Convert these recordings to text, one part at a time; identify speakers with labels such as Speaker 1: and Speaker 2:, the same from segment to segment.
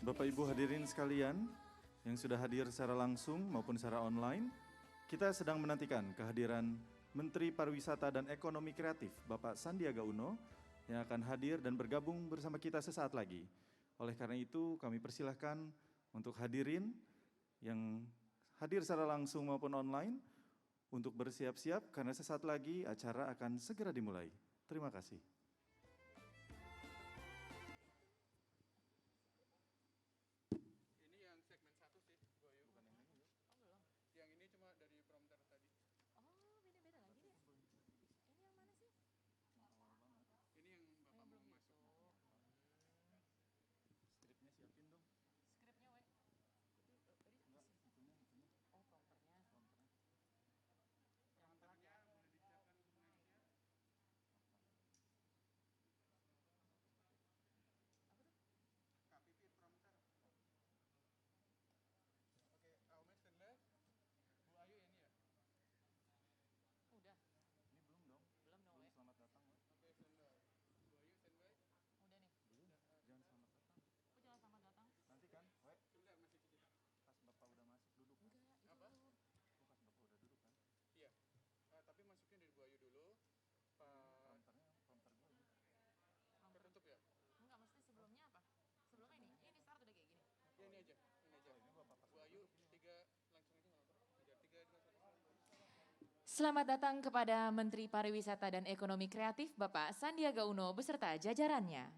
Speaker 1: Bapak Ibu hadirin sekalian yang sudah hadir secara langsung maupun secara online, kita sedang menantikan kehadiran Menteri Pariwisata dan Ekonomi Kreatif Bapak Sandiaga Uno yang akan hadir dan bergabung bersama kita sesaat lagi. Oleh karena itu kami persilahkan untuk hadirin yang hadir secara langsung maupun online untuk bersiap-siap karena sesaat lagi acara akan segera dimulai. Terima kasih.
Speaker 2: Ini yang segmen 1 sih, Bu Ayu. Bukan yang ini. Oh, belum. Yang ini cuma dari prompter tadi.
Speaker 3: Oh, beda-beda lagi deh. Ini yang mana sih?
Speaker 2: Ini yang Bapak mau masuk.
Speaker 1: Skripnya siapin dong.
Speaker 3: Skripnya, we. Oh, prompternya.
Speaker 2: Prompternya boleh disiapkan dokumennya.
Speaker 3: Apa tuh?
Speaker 2: KPP prompter. Oke, Aumes standby. Bu Ayu ini ya?
Speaker 3: Udah.
Speaker 1: Ini belum dong.
Speaker 3: Belum dong, we.
Speaker 1: Selamat datang.
Speaker 2: Oke, standby. Bu Ayu standby.
Speaker 3: Udah nih.
Speaker 1: Belum. Jangan selamat datang.
Speaker 3: Oh, jangan selamat datang.
Speaker 1: Nanti kan,
Speaker 2: Sebentar masih sedikit.
Speaker 1: pas Bapak udah masuk duduk.
Speaker 3: Enggak, itu
Speaker 2: Apa?
Speaker 3: dulu.
Speaker 1: Pas Bapak udah duduk kan.
Speaker 2: Iya. Tapi masukin dari Bu Ayu dulu. Pak
Speaker 1: Prompter gue ini.
Speaker 2: ketutup ya?
Speaker 3: Enggak, mesti sebelumnya apa? Sebelumnya ini. Ini start udah kayak gini.
Speaker 2: Ya ini aja. Ini aja.
Speaker 1: Ini Bapak pas
Speaker 2: Bu Ayu 3 langsung aja nggak apa-apa. 3 2 1.
Speaker 3: Selamat datang kepada Menteri Pariwisata dan Ekonomi Kreatif Bapak Sandiaga Uno beserta jajarannya.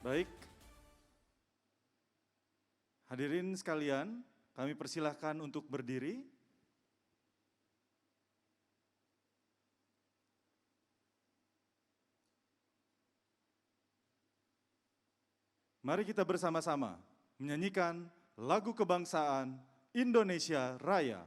Speaker 1: Baik, hadirin sekalian, kami persilahkan untuk berdiri. Mari kita bersama-sama menyanyikan lagu kebangsaan Indonesia Raya.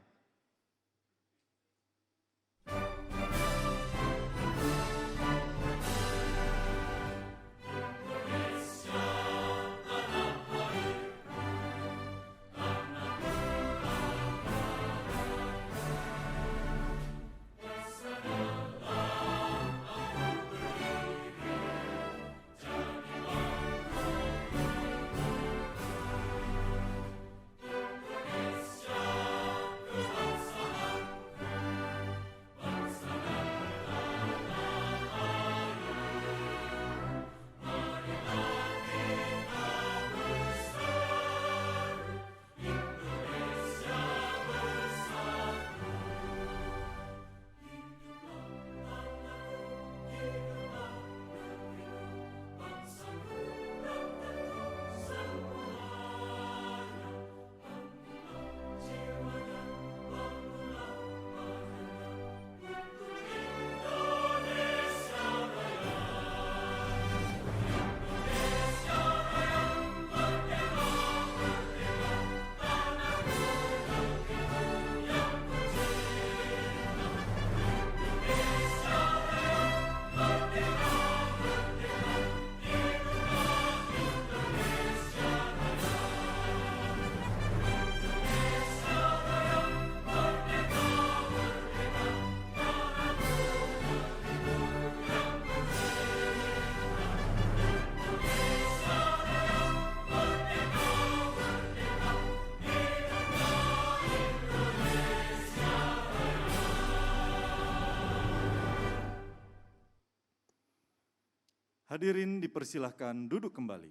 Speaker 1: Hadirin dipersilahkan duduk kembali.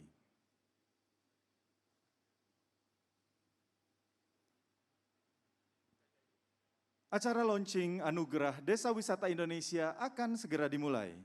Speaker 1: Acara launching Anugerah Desa Wisata Indonesia akan segera dimulai.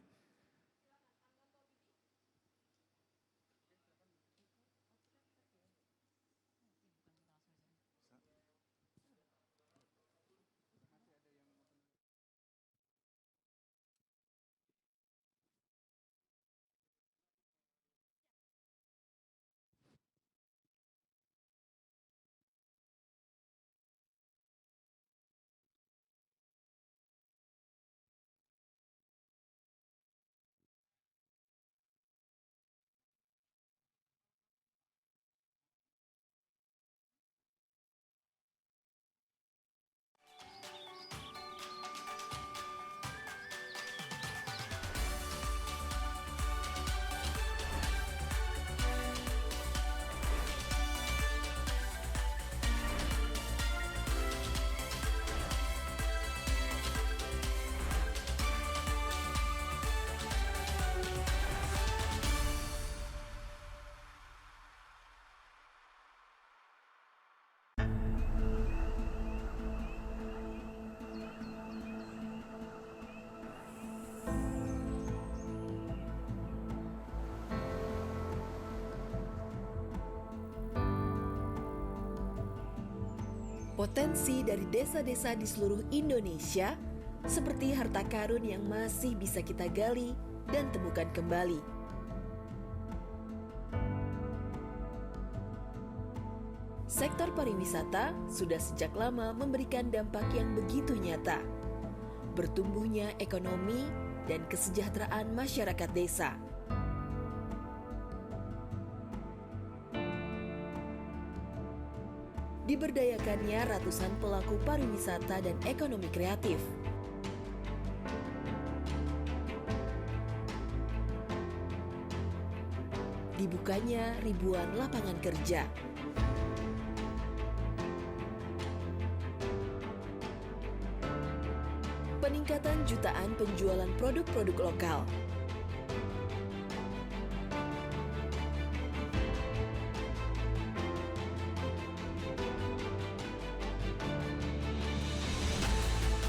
Speaker 4: Potensi dari desa-desa di seluruh Indonesia seperti harta karun yang masih bisa kita gali dan temukan kembali. Sektor pariwisata sudah sejak lama memberikan dampak yang begitu nyata. Bertumbuhnya ekonomi dan kesejahteraan masyarakat desa. Diberdayakannya ratusan pelaku pariwisata dan ekonomi kreatif. Dibukanya ribuan lapangan kerja. Peningkatan jutaan penjualan produk-produk lokal.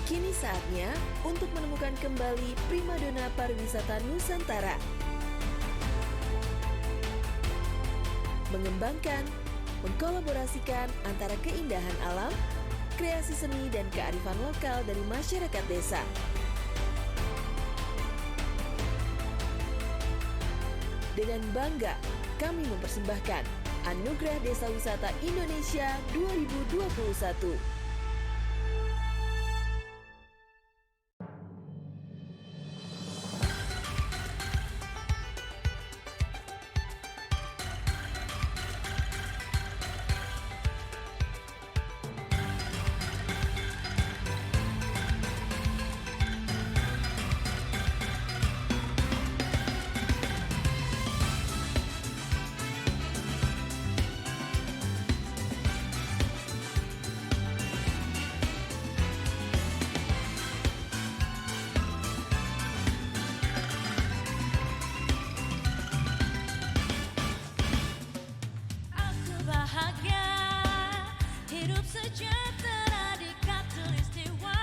Speaker 4: Kini saatnya untuk menemukan kembali primadona pariwisata Nusantara. Mengembangkan, mengkolaborasikan antara keindahan alam, kreasi seni dan kearifan lokal dari masyarakat desa. Dengan bangga, kami mempersembahkan Anugerah Desa Wisata Indonesia 2021.
Speaker 5: Sejahtera di khatulistiwa,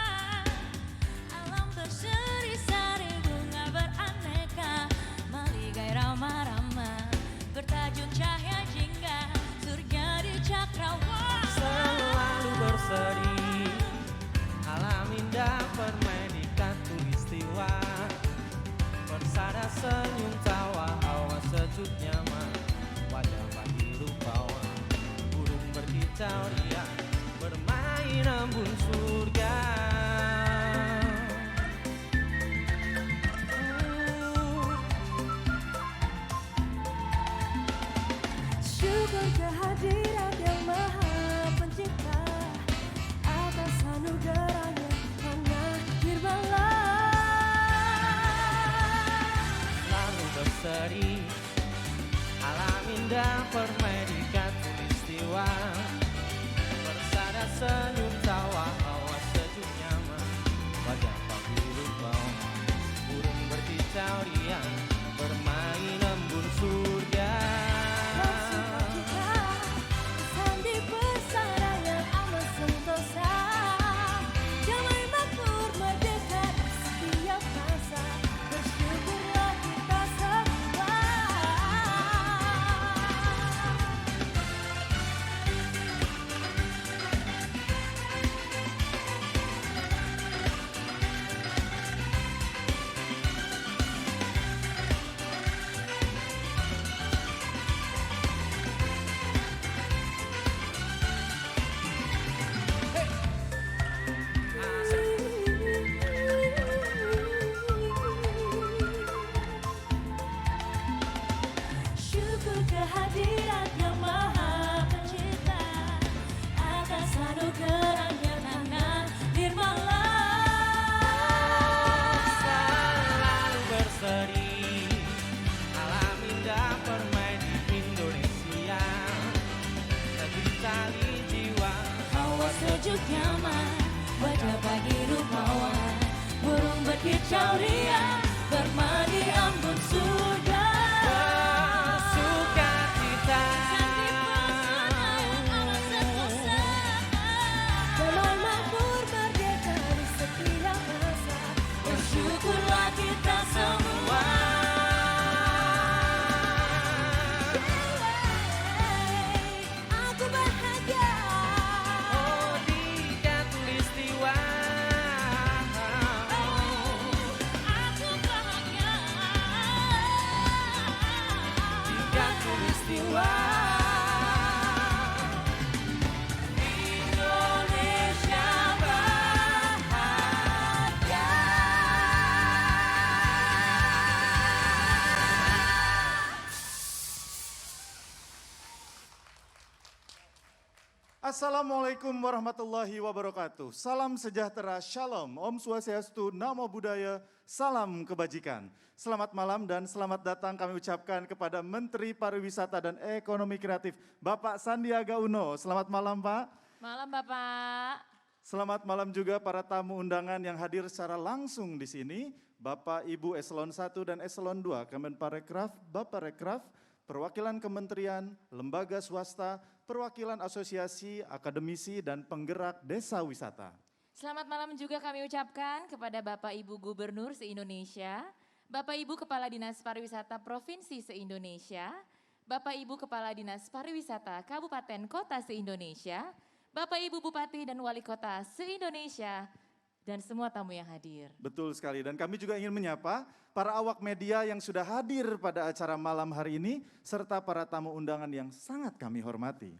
Speaker 5: alam berseri-seri, bunga beraneka, maligai ramah-ramah, bertajuk cahaya jingga, surga di cakrawala.
Speaker 6: Selalu berseri, alam indah permai di khatulistiwa, bersada senyum tawa, hawa sejuk nyaman, wajah pagi rupawan, burung berkicau riang, bermain embun surga.
Speaker 5: Syukur kehadiran Yang Maha Pencipta, atas anugerahnya tanah nirmala.
Speaker 6: Lalu berseri, alam indah permai di khatulistiwa, bersada senyum tawa, hawa sejuk nyaman, wajah pagi rupawan, burung berkicau riang, bermain embun surga.
Speaker 5: Sandi bersara yang amat sentosa, damai makmur merdeka di setiap masa, bersyukurlah kita semua. Syukur kehadiran Yang Maha Pencipta, atas anugerahnya tanah nirmala.
Speaker 6: Selalu berseri, alam indah permai di Indonesia, negeri tali jiwa,
Speaker 5: Hawa sejuk nyaman, wajah pagi rupawan, burung berkicau riang, bermandi embun surga.
Speaker 6: bersuka cita,
Speaker 5: Damai makmur merdeka di setiap masa, bersyukurlah kita semua. Aku bahagia.
Speaker 6: oh di
Speaker 1: Assalamualaikum warahmatullahi wabarakatuh. Salam sejahtera, shalom, Om Swastiastu, Namo Buddhaya, salam kebajikan. Selamat malam dan selamat datang kami ucapkan kepada Menteri Pariwisata dan Ekonomi Kreatif, Bapak Sandiaga Uno. Selamat malam Pak.
Speaker 3: Malam Bapak.
Speaker 1: Selamat malam juga para tamu undangan yang hadir secara langsung di sini. Bapak Ibu Eselon 1 dan Eselon 2, Kemenparekraf, Baparekraf, perwakilan kementerian, lembaga swasta, perwakilan asosiasi, akademisi, dan penggerak desa wisata.
Speaker 3: Selamat malam juga kami ucapkan kepada Bapak Ibu Gubernur se-Indonesia, Bapak Ibu Kepala Dinas Pariwisata Provinsi se-Indonesia, Bapak Ibu Kepala Dinas Pariwisata Kabupaten Kota se-Indonesia, Bapak Ibu Bupati dan Wali Kota se-Indonesia, dan semua tamu yang hadir.
Speaker 1: Betul sekali, dan kami juga ingin menyapa para awak media yang sudah hadir pada acara malam hari ini, serta para tamu undangan yang sangat kami hormati.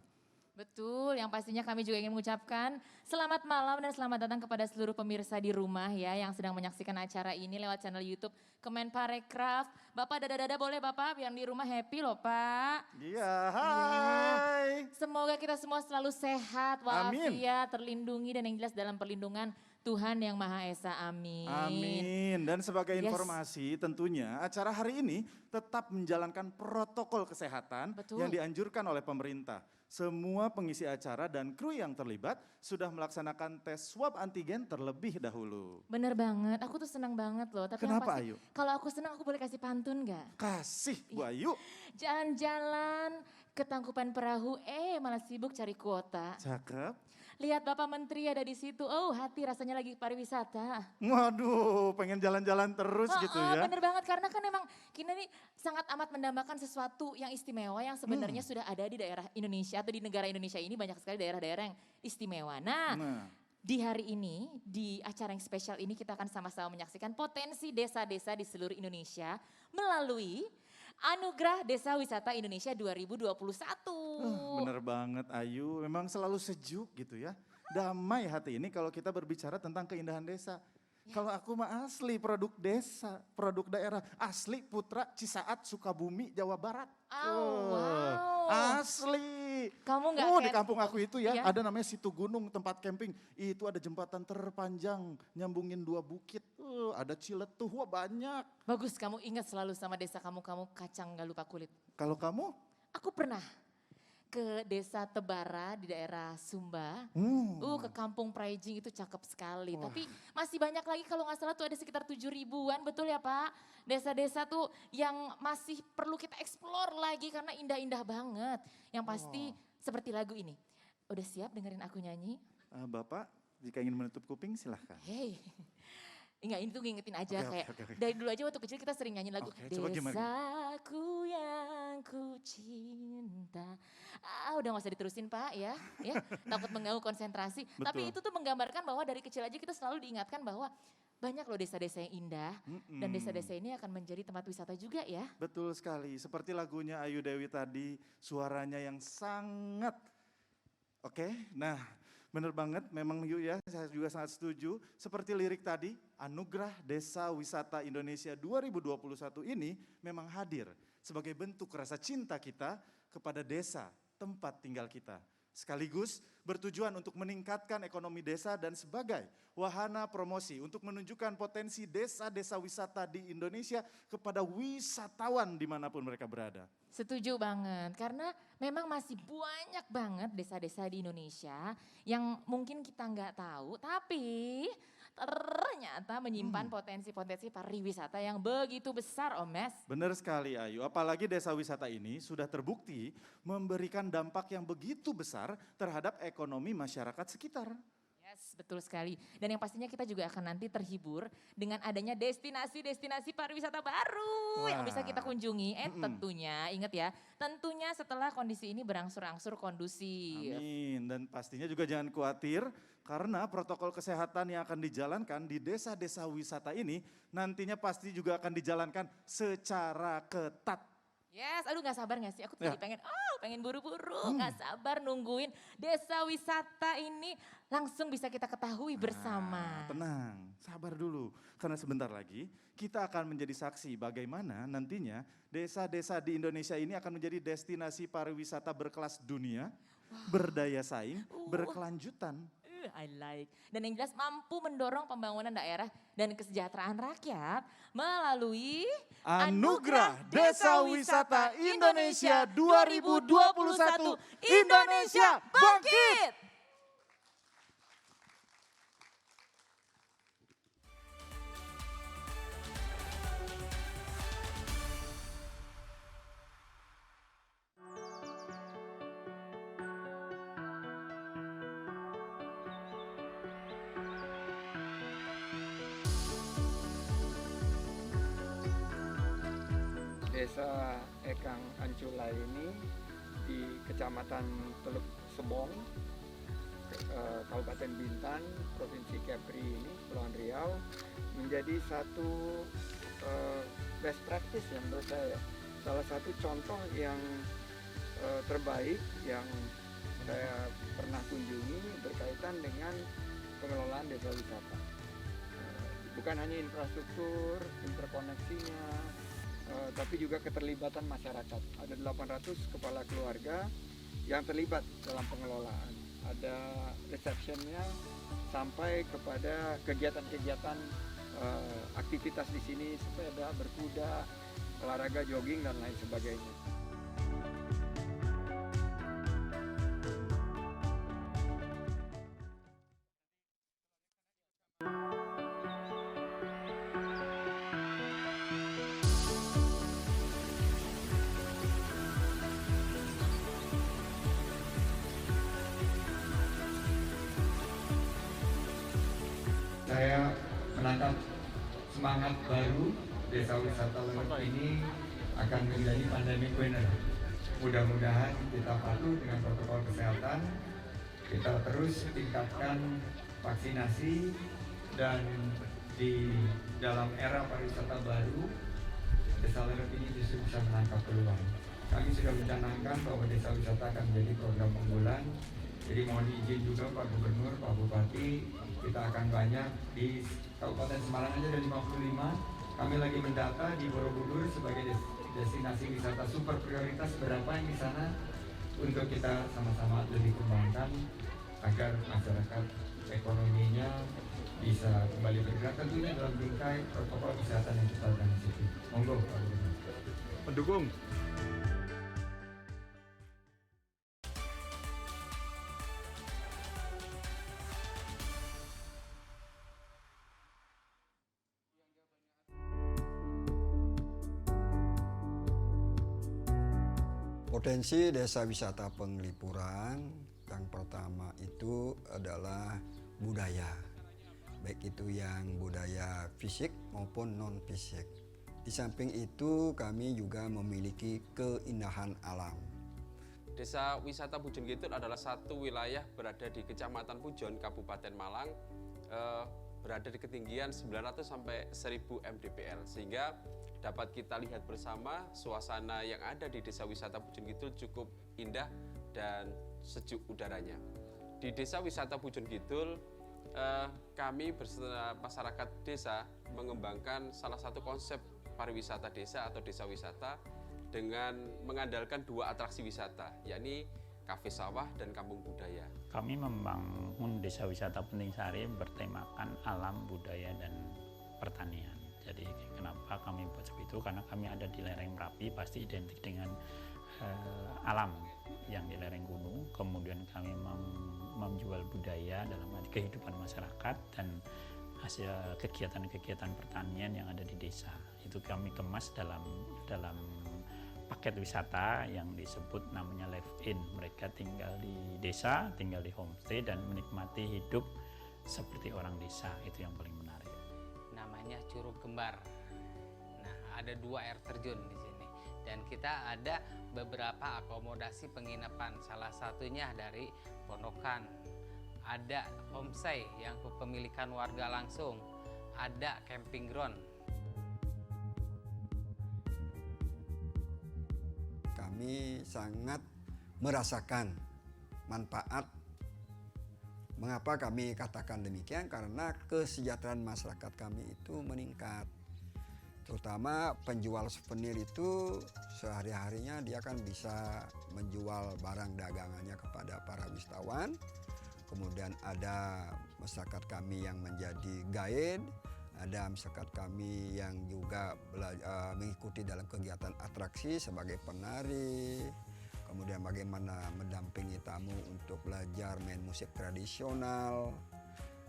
Speaker 3: Betul, yang pastinya kami juga ingin mengucapkan selamat malam dan selamat datang kepada seluruh pemirsa di rumah ya yang sedang menyaksikan acara ini lewat channel YouTube Kemenparekraf. Bapak dada-dada boleh Bapak biar di rumah happy loh Pak.
Speaker 1: Iya, hai.
Speaker 3: Semoga kita semua selalu sehat, walafiat, terlindungi dan yang jelas dalam perlindungan Tuhan Yang Maha Esa, amin.
Speaker 1: Amin. Dan sebagai
Speaker 3: Yes.
Speaker 1: informasi tentunya acara hari ini tetap menjalankan protokol kesehatan
Speaker 3: Betul.
Speaker 1: yang dianjurkan oleh pemerintah. Semua pengisi acara dan kru yang terlibat sudah melaksanakan tes swab antigen terlebih dahulu.
Speaker 3: Bener banget, aku tuh senang banget loh. Tapi yang
Speaker 1: Kenapa,
Speaker 3: pasti,
Speaker 1: Ayu?
Speaker 3: kalau aku senang aku boleh kasih pantun gak?
Speaker 1: Kasih Bu Ayu.
Speaker 3: Jalan-jalan ke Tangkuban Perahu, malah sibuk cari kuota.
Speaker 1: Cakep.
Speaker 3: Lihat Bapak Menteri ada di situ, hati rasanya lagi pariwisata.
Speaker 1: Waduh, pengen jalan-jalan terus gitu ya.
Speaker 3: Bener banget, karena kan emang kita ini sangat amat mendambakan sesuatu yang istimewa yang sebenarnya sudah ada di daerah Indonesia atau di negara Indonesia ini banyak sekali daerah-daerah yang istimewa. Nah, di hari ini, di acara yang spesial ini kita akan sama-sama menyaksikan potensi desa-desa di seluruh Indonesia melalui Anugerah Desa Wisata Indonesia 2021.
Speaker 1: Bener banget Ayu, memang selalu sejuk gitu ya. Damai hati ini kalau kita berbicara tentang keindahan desa. Kalau aku mah asli produk desa, produk daerah. Asli Putra Cisaat, Sukabumi, Jawa Barat.
Speaker 3: Wow.
Speaker 1: Asli.
Speaker 3: Kamu nggak
Speaker 1: di
Speaker 3: kayak-
Speaker 1: kampung aku itu ya,
Speaker 3: Iya.
Speaker 1: ada namanya Situ Gunung tempat camping. Itu ada jembatan terpanjang, nyambungin 2 bukit. Ada Ciletuh, wah banyak.
Speaker 3: Bagus kamu ingat selalu sama desa kamu kacang gak lupa kulit.
Speaker 1: Kalau kamu?
Speaker 3: Aku pernah ke desa Tebara di daerah Sumba. Ke kampung Praijing itu cakep sekali. Tapi masih banyak lagi kalau nggak salah tuh ada sekitar 7.000-an, betul ya Pak? Desa-desa tuh yang masih perlu kita explore lagi karena indah-indah banget. Yang pasti seperti lagu ini. Udah siap dengerin aku nyanyi?
Speaker 1: Bapak, jika ingin menutup kuping silahkan.
Speaker 3: Hey, enggak ini tuh ngingetin aja
Speaker 1: Oke,
Speaker 3: kayak
Speaker 1: oke.
Speaker 3: dari dulu aja waktu kecil kita sering nyanyi lagu
Speaker 1: Oke, coba gimana?
Speaker 3: Desaku yang ku cinta. Udah gak usah diterusin Pak ya, takut mengganggu konsentrasi. Tapi
Speaker 1: Betul.
Speaker 3: itu tuh menggambarkan bahwa dari kecil aja kita selalu diingatkan bahwa banyak loh desa-desa yang indah dan desa-desa ini akan menjadi tempat wisata juga ya.
Speaker 1: Betul sekali, seperti lagunya Ayu Dewi tadi, suaranya yang sangat oke. Nah, benar banget, memang Yu ya, saya juga sangat setuju. Seperti lirik tadi, Anugerah Desa Wisata Indonesia 2021 ini memang hadir sebagai bentuk rasa cinta kita kepada desa, tempat tinggal kita. Sekaligus bertujuan untuk meningkatkan ekonomi desa dan sebagai wahana promosi untuk menunjukkan potensi desa-desa wisata di Indonesia kepada wisatawan dimanapun mereka berada.
Speaker 3: Setuju banget, karena memang masih banyak banget desa-desa di Indonesia yang mungkin kita nggak tahu, tapi ternyata menyimpan potensi-potensi pariwisata yang begitu besar, Om Mes.
Speaker 1: Benar sekali Ayu, apalagi desa wisata ini sudah terbukti memberikan dampak yang begitu besar terhadap ekonomi masyarakat sekitar.
Speaker 3: Yes, betul sekali. Dan yang pastinya kita juga akan nanti terhibur dengan adanya destinasi-destinasi pariwisata baru yang bisa kita kunjungi. Tentunya, ingat ya, tentunya setelah kondisi ini berangsur-angsur kondusif.
Speaker 1: Amin, dan pastinya juga jangan khawatir karena protokol kesehatan yang akan dijalankan di desa-desa wisata ini nantinya pasti juga akan dijalankan secara ketat.
Speaker 3: Yes, aduh gak sabar gak sih? Aku tuh
Speaker 1: Ya.
Speaker 3: jadi pengen buru-buru, gak sabar nungguin desa wisata ini langsung bisa kita ketahui bersama.
Speaker 1: Tenang, sabar dulu. Karena sebentar lagi kita akan menjadi saksi bagaimana nantinya desa-desa di Indonesia ini akan menjadi destinasi pariwisata berkelas dunia. berdaya saing, berkelanjutan.
Speaker 3: I like. Dan yang jelas mampu mendorong pembangunan daerah dan kesejahteraan rakyat melalui
Speaker 1: Anugerah Desa Wisata Indonesia 2021. Indonesia bangkit!
Speaker 7: Desa Ekang Ancula ini di Kecamatan Teluk Sebong, Kabupaten Bintan, Provinsi Kepri ini, Kepulauan Riau, menjadi satu best practice yang menurut saya. Salah satu contoh yang terbaik yang saya pernah kunjungi berkaitan dengan pengelolaan desa wisata. Bukan hanya infrastruktur, interkoneksinya, tapi juga keterlibatan masyarakat. Ada 800 kepala keluarga yang terlibat dalam pengelolaan. Ada receptionnya sampai kepada kegiatan-kegiatan aktivitas di sini, sepeda, berkuda, olahraga, jogging, dan lain sebagainya.
Speaker 8: Saya menangkap semangat baru Desa Wisata Lerep ini akan menjadi pandemic winner. Mudah-mudahan kita patuh dengan protokol kesehatan, kita terus tingkatkan vaksinasi, dan di dalam era pariwisata baru, Desa Lerep ini justru bisa menangkap peluang. Kami sudah mencanangkan bahwa Desa Wisata akan menjadi program unggulan. Jadi mohon izin juga Pak Gubernur, Pak Bupati, kita akan banyak di Kabupaten Semarang aja ada 55. Kami lagi mendata di Borobudur sebagai destinasi wisata super prioritas, berapa yang di sana untuk kita sama-sama lebih kembangkan agar masyarakat ekonominya bisa kembali bergerak, tentunya dalam bingkai protokol kesehatan yang kita lakukan di situ. Monggo Pak Gubernur.
Speaker 1: Pendukung.
Speaker 9: Potensi desa wisata Penglipuran yang pertama itu adalah budaya, baik itu yang budaya fisik maupun non fisik. Di samping itu kami juga memiliki keindahan alam.
Speaker 10: Desa Wisata Pujon Kidul adalah satu wilayah berada di Kecamatan Pujon, Kabupaten Malang, berada di ketinggian 900 sampai 1000 mdpl, sehingga dapat kita lihat bersama suasana yang ada di Desa Wisata Pujon Kidul cukup indah dan sejuk udaranya. Di Desa Wisata Pujon Kidul, kami bersama masyarakat desa mengembangkan salah satu konsep pariwisata desa atau desa wisata dengan mengandalkan dua atraksi wisata, yakni Kafe Sawah dan Kampung Budaya.
Speaker 11: Kami membangun Desa Wisata Penting Sari bertemakan alam, budaya, dan pertanian. Jadi kenapa kami buat seperti itu? Karena kami ada di lereng Merapi, pasti identik dengan alam yang di lereng gunung. Kemudian kami menjual budaya dalam kehidupan masyarakat dan hasil kegiatan-kegiatan pertanian yang ada di desa. Itu kami kemas dalam paket wisata yang disebut namanya Live In. Mereka tinggal di desa, tinggal di homestay dan menikmati hidup seperti orang desa. Itu yang paling menarik.
Speaker 12: Namanya Curug Kembar. Nah, ada 2 air terjun di sini. Dan kita ada beberapa akomodasi penginapan. Salah satunya dari Pondokan. Ada homestay yang kepemilikan warga langsung. Ada camping ground.
Speaker 9: Kami sangat merasakan manfaat. Mengapa kami katakan demikian? Karena kesejahteraan masyarakat kami itu meningkat. Terutama penjual souvenir itu sehari-harinya dia kan bisa menjual barang dagangannya kepada para wisatawan. Kemudian ada masyarakat kami yang menjadi guide, ada masyarakat kami yang juga mengikuti dalam kegiatan atraksi sebagai penari. Kemudian bagaimana mendampingi tamu untuk belajar main musik tradisional.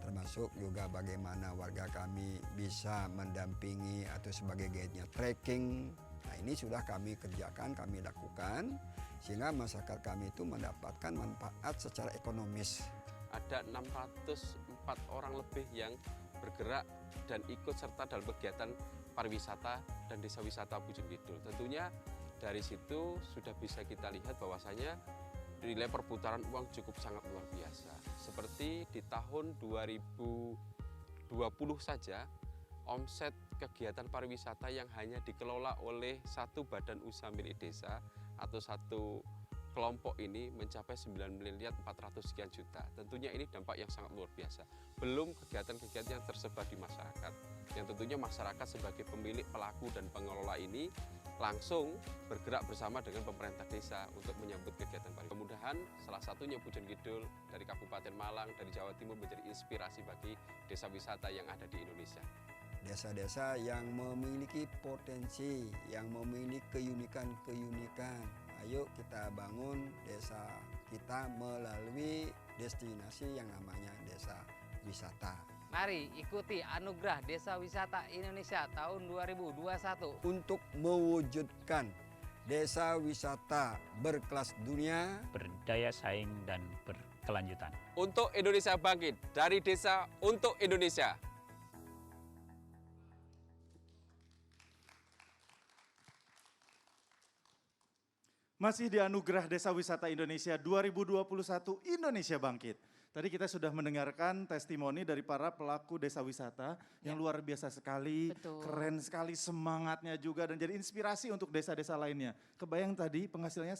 Speaker 9: Termasuk juga bagaimana warga kami bisa mendampingi atau sebagai guide-nya trekking. Nah ini sudah kami kerjakan, kami lakukan, sehingga masyarakat kami itu mendapatkan manfaat secara ekonomis.
Speaker 10: Ada 604 orang lebih yang bergerak dan ikut serta dalam kegiatan pariwisata dan desa wisata Pujon Kidul. Tentunya dari situ sudah bisa kita lihat bahwasanya nilai perputaran uang cukup sangat luar biasa. Seperti di tahun 2020 saja, omset kegiatan pariwisata yang hanya dikelola oleh satu badan usaha milik desa atau satu kelompok ini mencapai 9.400 sekian juta. Tentunya ini dampak yang sangat luar biasa. Belum kegiatan-kegiatan yang tersebar di masyarakat. Yang tentunya masyarakat sebagai pemilik, pelaku, dan pengelola ini langsung bergerak bersama dengan pemerintah desa untuk menyambut kegiatan pariwisata. Mudah-mudahan salah satunya Pujon Kidul dari Kabupaten Malang, dari Jawa Timur menjadi inspirasi bagi desa wisata yang ada di Indonesia.
Speaker 9: Desa-desa yang memiliki potensi, yang memiliki keunikan-keunikan. Ayo kita bangun desa kita melalui destinasi yang namanya desa wisata.
Speaker 12: Mari ikuti Anugerah Desa Wisata Indonesia tahun 2021.
Speaker 9: Untuk mewujudkan desa wisata berkelas dunia,
Speaker 11: berdaya saing dan berkelanjutan.
Speaker 10: Untuk Indonesia bangkit, dari desa untuk Indonesia.
Speaker 1: Masih di Anugerah Desa Wisata Indonesia 2021 Indonesia Bangkit. Tadi kita sudah mendengarkan testimoni dari para pelaku desa wisata yang luar biasa sekali, keren sekali semangatnya juga dan jadi inspirasi untuk desa-desa lainnya. Kebayang tadi penghasilannya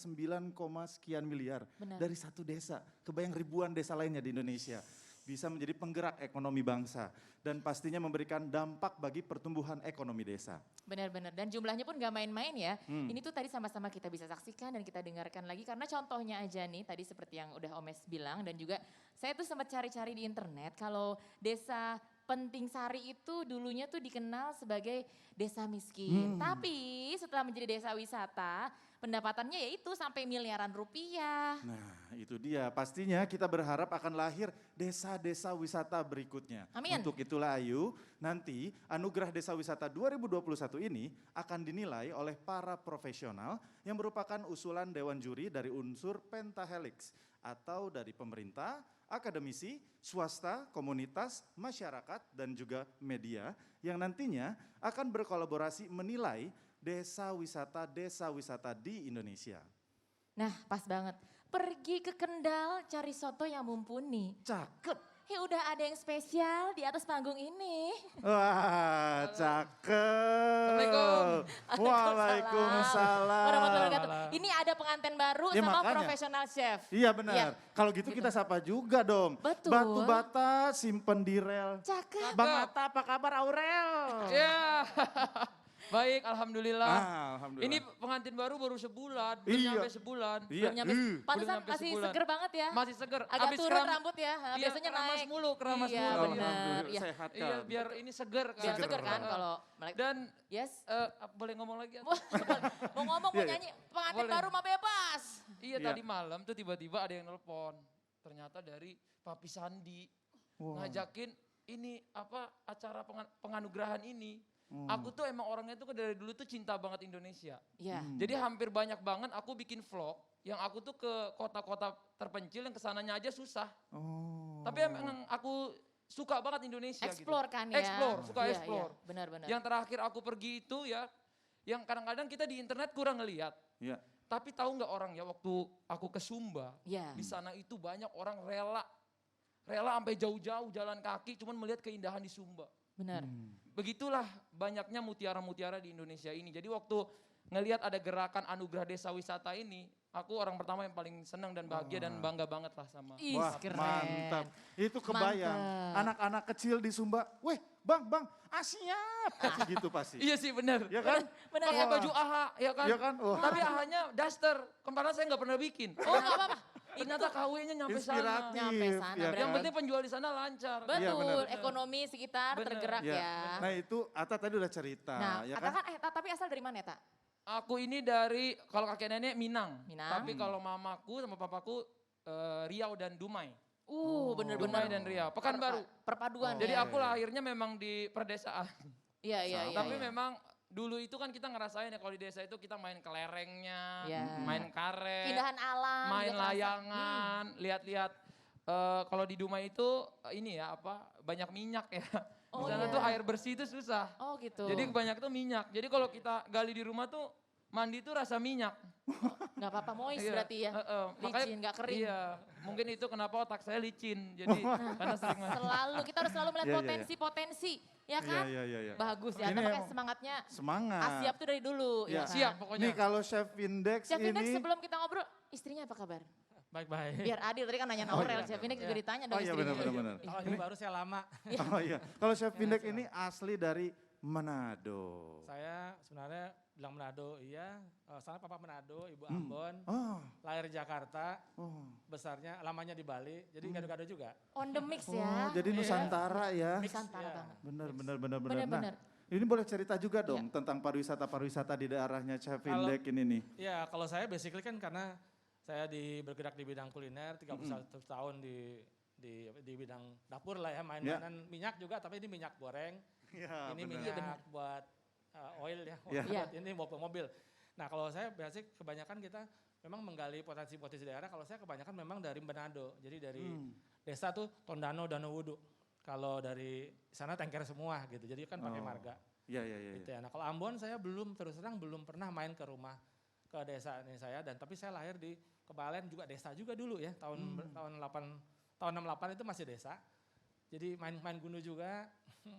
Speaker 1: 9, sekian miliar dari satu desa. Kebayang ribuan desa lainnya di Indonesia. Bisa menjadi penggerak ekonomi bangsa dan pastinya memberikan dampak bagi pertumbuhan ekonomi desa.
Speaker 3: Benar-benar, dan jumlahnya pun gak main-main ya. Ini tuh tadi sama-sama kita bisa saksikan dan kita dengarkan lagi karena contohnya aja nih tadi seperti yang udah Omes bilang dan juga saya tuh sempat cari-cari di internet kalau desa Penting Sari itu dulunya tuh dikenal sebagai desa miskin. Tapi setelah menjadi desa wisata, pendapatannya yaitu sampai miliaran rupiah.
Speaker 1: Nah itu dia, pastinya kita berharap akan lahir desa-desa wisata berikutnya.
Speaker 3: Amin.
Speaker 1: Untuk itulah Ayu, nanti Anugerah Desa Wisata 2021 ini akan dinilai oleh para profesional yang merupakan usulan Dewan Juri dari unsur Pentahelix atau dari pemerintah, akademisi, swasta, komunitas, masyarakat, dan juga media yang nantinya akan berkolaborasi menilai desa wisata di Indonesia.
Speaker 3: Nah pas banget, pergi ke Kendal cari soto yang mumpuni.
Speaker 1: Cakep.
Speaker 3: Udah ada yang spesial di atas panggung ini.
Speaker 1: Wah cakep.
Speaker 3: Assalamualaikum.
Speaker 1: Waalaikumsalam.
Speaker 3: Warahmatullahi wabarakatuh. Ini ada pengantin baru
Speaker 1: Ya,
Speaker 3: sama
Speaker 1: makanya.
Speaker 3: profesional chef.
Speaker 1: Iya benar. Kalau gitu kita sapa juga dong.
Speaker 3: Betul.
Speaker 1: Batu bata simpen di rel.
Speaker 3: Cakep.
Speaker 1: Bang Atta apa kabar Aurel?
Speaker 13: Ya, baik alhamdulillah.
Speaker 1: Alhamdulillah.
Speaker 13: Ini pengantin baru sebulan, belum
Speaker 1: Iya.
Speaker 13: nyampe sebulan.
Speaker 1: Iya.
Speaker 3: Belum nyampe, pantesan
Speaker 13: nyampe
Speaker 3: masih
Speaker 13: sebulan.
Speaker 3: seger banget ya.
Speaker 13: Masih seger.
Speaker 3: Agak
Speaker 13: Abis
Speaker 3: turun rambut ya,
Speaker 13: Iya,
Speaker 3: biasanya
Speaker 13: keramas
Speaker 3: naik.
Speaker 13: mulu, keramas
Speaker 3: Iya,
Speaker 13: mulu.
Speaker 3: benar.
Speaker 1: Alhamdulillah,
Speaker 3: Iya.
Speaker 1: sehat kan.
Speaker 13: Iya, biar ini seger kan.
Speaker 3: Biar seger kan kalau
Speaker 13: Dan
Speaker 3: yes.
Speaker 13: boleh ngomong lagi?
Speaker 3: Mau ngomong, mau
Speaker 1: Iya, iya.
Speaker 3: nyanyi, pengantin
Speaker 13: Boleh.
Speaker 3: baru mah bebas.
Speaker 13: Iya,
Speaker 1: Iya.
Speaker 13: tadi malam tuh tiba-tiba ada yang nelpon. Ternyata dari Papi Sandi.
Speaker 1: Wow.
Speaker 13: Ngajakin ini apa acara penganugerahan ini. Aku tuh emang orangnya tuh dari dulu tuh cinta banget Indonesia.
Speaker 3: Iya.
Speaker 13: Jadi hampir banyak banget aku bikin vlog yang aku tuh ke kota-kota terpencil yang kesananya aja susah.
Speaker 1: Oh.
Speaker 13: Tapi emang aku suka banget Indonesia
Speaker 3: Explore
Speaker 13: gitu.
Speaker 3: kan ya.
Speaker 13: Explore, suka
Speaker 3: Iya,
Speaker 13: explore.
Speaker 3: iya, benar-benar.
Speaker 13: Yang terakhir aku pergi itu ya, yang kadang-kadang kita di internet kurang ngelihat.
Speaker 1: Iya.
Speaker 13: Tapi tahu nggak orang ya waktu aku ke Sumba,
Speaker 3: Iya.
Speaker 13: di sana itu banyak orang rela sampai jauh-jauh jalan kaki cuman melihat keindahan di Sumba.
Speaker 3: Benar.
Speaker 13: Begitulah banyaknya mutiara-mutiara di Indonesia ini. Jadi waktu ngelihat ada gerakan Anugerah Desa Wisata ini, aku orang pertama yang paling senang dan bahagia dan bangga banget lah sama.
Speaker 3: Ih,
Speaker 1: Wah,
Speaker 3: keren.
Speaker 1: mantap. Itu kebayang.
Speaker 3: Mantep.
Speaker 1: Anak-anak kecil di Sumba, weh bang, siap. Pasti gitu pasti.
Speaker 13: Iya sih benar.
Speaker 1: Ya kan?
Speaker 3: Bener
Speaker 13: Pakai
Speaker 3: ya.
Speaker 13: baju AHA ya kan.
Speaker 1: Ya kan? Wah.
Speaker 13: Tapi AHA-nya daster. Kemarin saya nggak pernah bikin.
Speaker 3: Oh nggak apa-apa.
Speaker 13: Ternyata KW-nya nyampe sana.
Speaker 1: Inspiratif.
Speaker 3: Nyampe sana,
Speaker 1: ya
Speaker 3: berarti.
Speaker 13: Yang
Speaker 1: kan?
Speaker 13: penting penjual di sana lancar.
Speaker 3: Betul,
Speaker 1: Iya, bener.
Speaker 3: ekonomi sekitar
Speaker 13: Bener.
Speaker 3: tergerak
Speaker 1: Ya.
Speaker 3: ya.
Speaker 1: Nah itu Ata tadi udah cerita.
Speaker 3: Nah,
Speaker 1: ya
Speaker 3: Ata
Speaker 1: kan?
Speaker 3: kan, tapi asal dari mana ya, Tak?
Speaker 13: Aku ini dari, kalau kakek nenek Minang.
Speaker 3: Minang.
Speaker 13: Tapi kalau mamaku sama papaku Riau dan Dumai.
Speaker 3: Bener-bener.
Speaker 13: Dumai dan Riau. Pekanbaru.
Speaker 3: Perpaduan
Speaker 13: Jadi
Speaker 3: ya.
Speaker 13: aku lahirnya memang di perdesaan.
Speaker 3: Iya.
Speaker 13: Tapi
Speaker 3: iya.
Speaker 13: memang dulu itu kan kita ngerasain ya kalau di desa itu kita main kelerengnya,
Speaker 3: Iya.
Speaker 13: main karet,
Speaker 3: Keindahan alam.
Speaker 13: main
Speaker 3: juga kerasa.
Speaker 13: layangan, lihat-lihat. Kalau di Dumai itu ini ya banyak minyak ya.
Speaker 3: Oh,
Speaker 13: Di sana
Speaker 3: iya.
Speaker 13: tuh air bersih itu susah.
Speaker 3: Oh gitu.
Speaker 13: Jadi kebanyakan tuh minyak. Jadi kalau kita gali di rumah tuh mandi tuh rasa minyak.
Speaker 3: Nggak apa-apa, moist
Speaker 13: Iya,
Speaker 3: berarti ya. Licin, nggak kering.
Speaker 13: Iya, mungkin itu kenapa otak saya licin. Jadi karena sering mandi.
Speaker 3: Kita harus selalu melihat
Speaker 1: Iya, iya, iya.
Speaker 3: potensi-potensi. Ya kan?
Speaker 1: Iya.
Speaker 3: Bagus ya,
Speaker 1: Ini
Speaker 3: makanya
Speaker 1: emang
Speaker 3: semangatnya
Speaker 1: Semangat.
Speaker 3: siap tuh dari dulu.
Speaker 1: Iya.
Speaker 3: Ya kan?
Speaker 13: Siap pokoknya.
Speaker 1: Nih kalau Chef Index
Speaker 3: Chef Index
Speaker 1: ini.
Speaker 3: sebelum kita ngobrol, istrinya apa kabar?
Speaker 13: Baik-baik.
Speaker 3: Biar adil, tadi kan nanya Aurel, Chef Index juga ditanya dong
Speaker 1: Oh iya
Speaker 3: istrinya.
Speaker 1: benar.
Speaker 14: Kalau ini baru saya lama.
Speaker 1: Oh iya. Kalau Chef Index ini asli dari Manado.
Speaker 14: Saya sebenarnya bilang Manado, iya. Sana papa Manado, ibu Ambon.
Speaker 1: Oh.
Speaker 14: Lahir di Jakarta,
Speaker 1: Oh.
Speaker 14: besarnya lamanya di Bali, jadi gado-gado juga.
Speaker 3: On the mix
Speaker 1: Oh,
Speaker 3: ya.
Speaker 1: jadi Nusantara ya.
Speaker 3: Nusantara
Speaker 14: Iya.
Speaker 3: banget.
Speaker 1: Benar.
Speaker 3: Bener-bener.
Speaker 1: Nah, ini boleh cerita juga dong tentang pariwisata di daerahnya Chef
Speaker 14: Kalau-
Speaker 1: Index ini nih.
Speaker 14: Iya, kalau saya basically kan karena saya bergerak di bidang kuliner, 31 tahun di bidang dapur lah ya, main-mainan minyak juga, tapi ini minyak goreng.
Speaker 1: Iya,
Speaker 14: Ini
Speaker 1: benar.
Speaker 14: minyak buat oil ya,
Speaker 1: Iya.
Speaker 14: buat ini mobil. Nah kalau saya biasanya kebanyakan kita memang menggali potensi-potensi daerah, kalau saya kebanyakan memang dari Manado, jadi dari desa tuh Tondano, Danau Wudu. Kalau dari sana tanker semua gitu, jadi kan pakai
Speaker 1: Oh.
Speaker 14: marga.
Speaker 1: Iya.
Speaker 14: Gitu ya. Nah kalau Ambon saya terus terang belum pernah main ke rumah ke desa ini saya, dan tapi saya lahir di Kebalen juga desa juga dulu ya, tahun 68 itu masih desa. Jadi main gundu juga,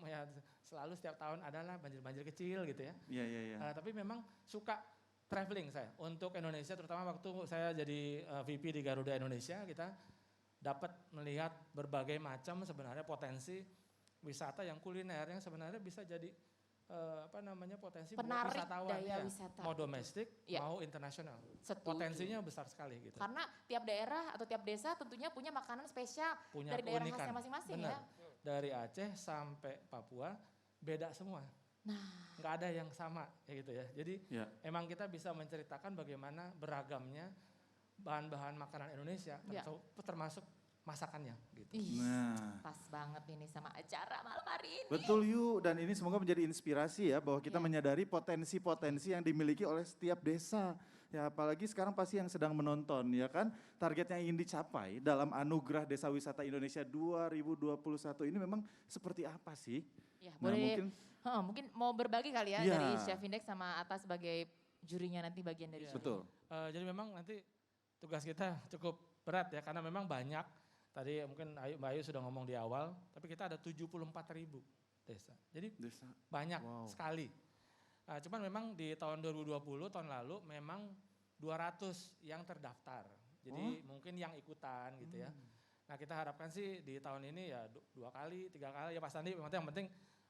Speaker 14: ya selalu setiap tahun adalah banjir kecil gitu ya.
Speaker 1: Iya.
Speaker 14: Tapi memang suka traveling saya untuk Indonesia, terutama waktu saya jadi VP di Garuda Indonesia, kita dapat melihat berbagai macam sebenarnya potensi wisata yang kuliner yang sebenarnya bisa jadi potensi buat
Speaker 3: Penarik
Speaker 14: wisatawan
Speaker 3: daya
Speaker 14: ya.
Speaker 3: wisata.
Speaker 14: Mau domestik,
Speaker 3: Iya.
Speaker 14: mau internasional.
Speaker 3: Setuju.
Speaker 14: Potensinya besar sekali gitu.
Speaker 3: Karena tiap daerah atau tiap desa tentunya punya makanan spesial
Speaker 14: Punya
Speaker 3: dari daerah
Speaker 14: keunikan.
Speaker 3: khasnya masing-masing
Speaker 14: Benar.
Speaker 3: ya.
Speaker 14: Dari Aceh sampai Papua beda semua. Nggak ada yang sama ya gitu ya. Jadi
Speaker 1: Iya.
Speaker 14: emang kita bisa menceritakan bagaimana beragamnya bahan-bahan makanan Indonesia,
Speaker 3: Iya.
Speaker 14: termasuk masakannya gitu.
Speaker 3: Ih,
Speaker 1: Nah.
Speaker 3: pas banget ini sama acara malam hari ini.
Speaker 1: Betul Yu, dan ini semoga menjadi inspirasi ya bahwa kita
Speaker 3: Iya.
Speaker 1: menyadari potensi-potensi yang dimiliki oleh setiap desa. Ya apalagi sekarang pasti yang sedang menonton ya kan, target yang ingin dicapai dalam Anugerah Desa Wisata Indonesia 2021 ini memang seperti apa sih?
Speaker 3: Ya,
Speaker 1: Nah,
Speaker 3: boleh mungkin mau berbagi kali ya
Speaker 1: Iya.
Speaker 3: dari Chef Index sama Atta sebagai jurinya nanti bagian dari juri.
Speaker 1: Betul.
Speaker 14: Jadi memang nanti tugas kita cukup berat ya, karena memang banyak. Tadi mungkin Mbak Ayu sudah ngomong di awal, tapi kita ada 74.000 desa. Jadi banyak sekali. Nah, cuman memang di tahun 2020, tahun lalu memang 200 yang terdaftar. Jadi mungkin yang ikutan gitu ya. Nah kita harapkan sih di tahun ini ya 2 kali, 3 kali ya Pak Sandi, yang penting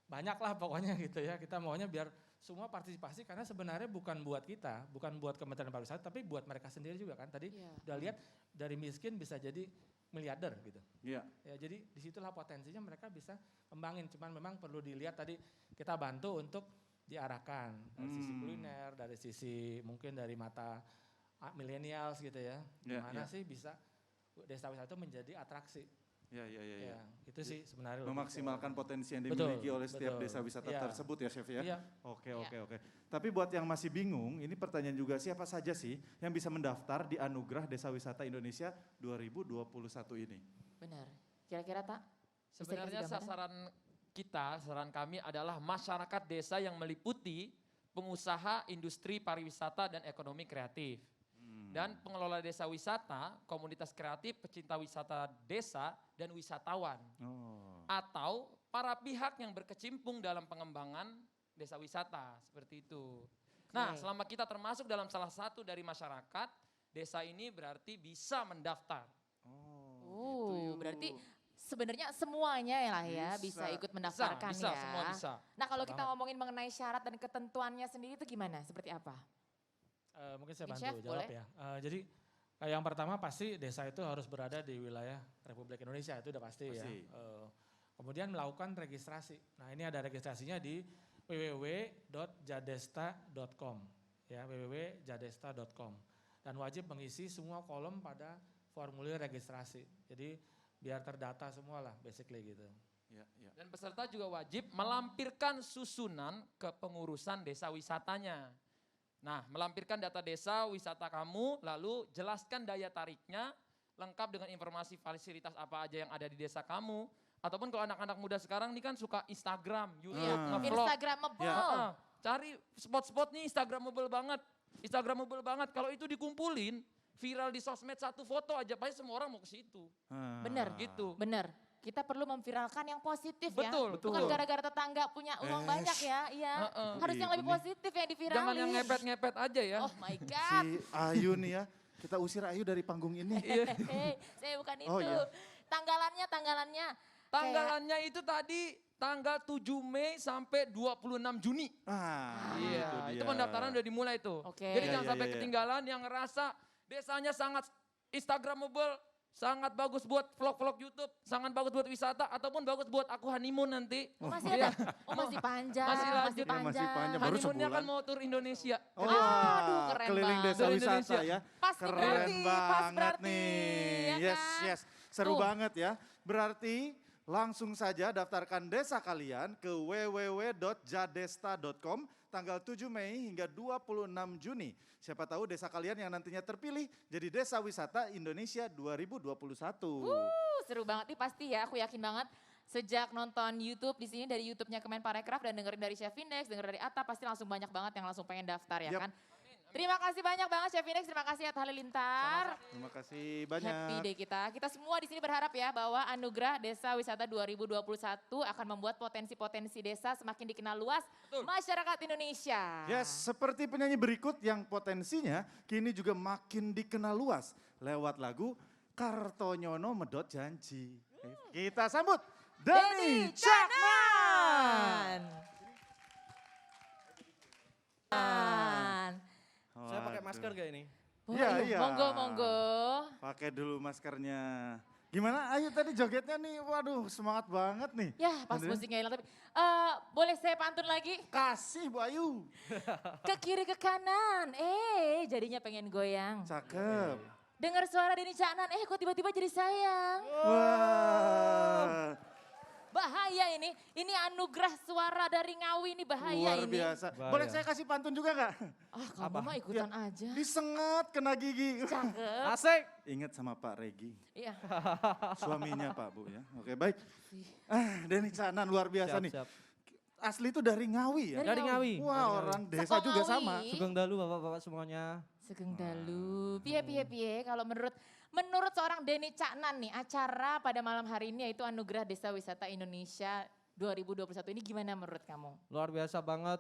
Speaker 14: banyak lah pokoknya gitu ya. Kita maunya biar semua partisipasi, karena sebenarnya bukan buat kita, bukan buat Kementerian Pariwisata, tapi buat mereka sendiri juga kan. Tadi udah lihat dari miskin bisa jadi miliarder gitu.
Speaker 1: Iya.
Speaker 14: Ya, jadi disitulah potensinya mereka bisa kembangin. Cuman memang perlu dilihat tadi kita bantu untuk diarahkan dari sisi kuliner, dari sisi mungkin dari mata millennials gitu ya. Gimana sih bisa desa wisata itu menjadi atraksi.
Speaker 1: Ya.
Speaker 14: Itu sih sebenarnya.
Speaker 1: Memaksimalkan potensi yang
Speaker 14: Betul,
Speaker 1: dimiliki oleh setiap
Speaker 14: betul.
Speaker 1: desa wisata
Speaker 14: Iya.
Speaker 1: tersebut ya Chef ya?
Speaker 14: Iya.
Speaker 1: Oke. Tapi buat yang masih bingung, ini pertanyaan juga siapa saja sih yang bisa mendaftar di Anugerah Desa Wisata Indonesia 2021 ini?
Speaker 3: Benar. Kira-kira Tak? Bisa
Speaker 13: Sebenarnya
Speaker 3: dikasih gambaran?
Speaker 13: sasaran kami adalah masyarakat desa yang meliputi pengusaha industri pariwisata dan ekonomi kreatif. Dan pengelola desa wisata, komunitas kreatif, pecinta wisata desa, dan wisatawan. Atau para pihak yang berkecimpung dalam pengembangan desa wisata, seperti itu. Nah, selama kita termasuk dalam salah satu dari masyarakat desa ini berarti bisa mendaftar.
Speaker 3: Berarti sebenarnya semuanya ya bisa ikut mendaftarkan
Speaker 13: bisa,
Speaker 3: ya.
Speaker 13: semua bisa.
Speaker 3: Nah kalau kita ngomongin mengenai syarat dan ketentuannya sendiri itu gimana? Seperti apa?
Speaker 14: Mungkin saya
Speaker 3: Chef,
Speaker 14: bantu jawab
Speaker 3: boleh?
Speaker 14: ya. Jadi yang pertama pasti desa itu harus berada di wilayah Republik Indonesia, itu udah pasti. Ya. Kemudian melakukan registrasi. Nah ini ada registrasinya di www.jadesta.com ya, www.jadesta.com. Dan wajib mengisi semua kolom pada formulir registrasi. Jadi biar terdata semua lah basically gitu.
Speaker 13: Dan peserta juga wajib melampirkan susunan kepengurusan desa wisatanya. Nah, melampirkan data desa wisata kamu, lalu jelaskan daya tariknya, lengkap dengan informasi fasilitas apa aja yang ada di desa kamu. Ataupun kalau anak-anak muda sekarang ini kan suka Instagram, YouTube, nge-vlog.
Speaker 3: Instagramable.
Speaker 13: Cari spot-spot nih Instagramable banget. Instagramable banget, kalau itu dikumpulin, viral di sosmed satu foto aja, pasti semua orang mau ke situ.
Speaker 3: Bener,
Speaker 13: Gitu.
Speaker 3: bener. Kita perlu memviralkan yang positif
Speaker 13: Betul,
Speaker 3: ya. Bukan gara-gara tetangga punya uang banyak ya. Iya. Harus yang lebih positif yang diviralin.
Speaker 13: Jangan yang ngepet-ngepet aja ya.
Speaker 3: Oh my God.
Speaker 1: Si Ayu nih ya, kita usir Ayu dari panggung ini.
Speaker 3: Saya bukan itu.
Speaker 1: Oh, iya.
Speaker 3: Tanggalannya.
Speaker 13: Tanggalannya itu tadi tanggal 7 Mei sampai 26 Juni. Iya, itu pendaftaran udah dimulai tuh. Jadi jangan sampai ketinggalan yang ngerasa desanya sangat Instagramable, sangat bagus buat vlog-vlog YouTube, sangat bagus buat wisata, ataupun bagus buat aku honeymoon nanti.
Speaker 3: Masih ada? Oh masih panjang.
Speaker 13: Masih lanjut.
Speaker 1: Masih panjang, baru
Speaker 13: Honeymoonnya
Speaker 1: sebulan.
Speaker 13: kan mau tur Indonesia.
Speaker 3: Aduh keren
Speaker 1: keliling
Speaker 3: banget.
Speaker 1: desa wisata ya.
Speaker 3: Pasti
Speaker 1: Keren
Speaker 3: berarti, pas
Speaker 1: banget
Speaker 3: berarti,
Speaker 1: nih.
Speaker 3: ya
Speaker 1: Yes,
Speaker 3: kan?
Speaker 1: yes. Seru
Speaker 3: Tuh.
Speaker 1: banget ya. Berarti langsung saja daftarkan desa kalian ke www.jadesta.com tanggal 7 Mei hingga 26 Juni. Siapa tahu desa kalian yang nantinya terpilih jadi Desa Wisata Indonesia 2021.
Speaker 3: Seru banget nih pasti ya, aku yakin banget. Sejak nonton YouTube di sini dari YouTube-nya Kemenparekraf dan dengerin dari Chef Index, denger dari Atta, pasti langsung banyak banget yang langsung pengen daftar ya kan. Terima kasih banyak banget Chef Index, terima kasih Atta Halilintar.
Speaker 1: Terima kasih banyak.
Speaker 3: Happy day kita. Kita semua di sini berharap ya bahwa Anugerah Desa Wisata 2021 akan membuat potensi-potensi desa semakin dikenal luas masyarakat Indonesia.
Speaker 1: Yes, seperti penyanyi berikut yang potensinya kini juga makin dikenal luas lewat lagu Kartonyono Medot Janji. Kita sambut Denny Caknan.
Speaker 6: Saya pakai masker gak ini?
Speaker 1: Iya.
Speaker 3: Monggo.
Speaker 1: Pakai dulu maskernya. Gimana? Ayo tadi jogetnya nih, waduh semangat banget nih.
Speaker 3: Ya pas musiknya hilang tapi boleh saya pantun lagi?
Speaker 1: Kasih Bu Ayu.
Speaker 3: Ke kiri ke kanan, jadinya pengen goyang.
Speaker 1: Cakep.
Speaker 3: Dengar suara Denny Caknan, kok tiba-tiba jadi sayang.
Speaker 1: Wah.
Speaker 3: Bahaya ini anugerah suara dari Ngawi ini bahaya
Speaker 1: Luar
Speaker 3: ini.
Speaker 1: biasa. Boleh saya kasih pantun juga nggak?
Speaker 3: Kamu mah ikutan aja.
Speaker 1: Disengat kena gigi.
Speaker 3: Cakep.
Speaker 6: Asik.
Speaker 1: Ingat sama Pak Regi.
Speaker 3: Iya.
Speaker 1: Suaminya Pak Bu ya. Oke baik. Denny Caknan luar biasa nih.
Speaker 6: Siap.
Speaker 1: Asli itu dari Ngawi ya?
Speaker 6: Dari Ngawi.
Speaker 1: Wah orang desa juga sama.
Speaker 6: Sugeng dalu bapak-bapak semuanya.
Speaker 3: Sugeng dalu. Piye kalau menurut seorang Denny Caknan nih, acara pada malam hari ini yaitu Anugerah Desa Wisata Indonesia 2021 ini gimana menurut kamu?
Speaker 6: Luar biasa banget,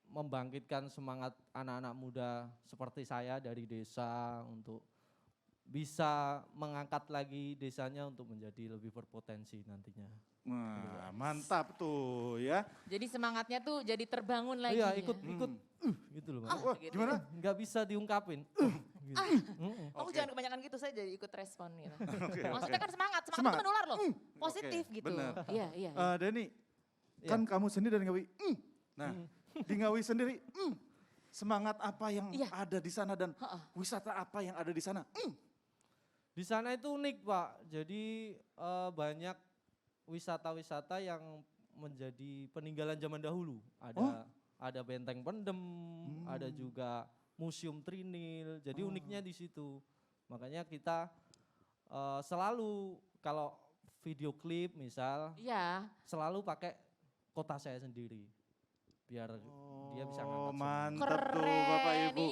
Speaker 6: membangkitkan semangat anak-anak muda seperti saya dari desa untuk bisa mengangkat lagi desanya untuk menjadi lebih berpotensi nantinya.
Speaker 1: Wah, mantap tuh ya.
Speaker 3: Jadi semangatnya tuh jadi terbangun lagi.
Speaker 6: Iya,
Speaker 3: ya?
Speaker 6: ikut gitu loh.
Speaker 1: Wah,
Speaker 3: gitu.
Speaker 1: gimana?
Speaker 6: Nggak bisa diungkapin. Gitu.
Speaker 3: Kamu jangan kebanyakan gitu, saya jadi ikut respon gitu.
Speaker 1: Oke,
Speaker 3: Maksudnya kan semangat itu
Speaker 1: Semangat.
Speaker 3: menular loh. Positif
Speaker 1: Oke,
Speaker 3: gitu.
Speaker 1: benar.
Speaker 3: Iya.
Speaker 1: Denny, kan kamu sendiri dari Ngawi. Nah, di Ngawi sendiri, semangat apa yang ada di sana dan wisata apa yang ada di sana?
Speaker 6: Di sana itu unik Pak, jadi banyak wisata-wisata yang menjadi peninggalan zaman dahulu. Ada benteng pendem, ada juga museum Trinil, jadi uniknya di situ. Makanya kita selalu kalau video klip misal, selalu pakai kota saya sendiri. Biar dia bisa ngangkat semua.
Speaker 1: Mantap tuh Bapak Ibu.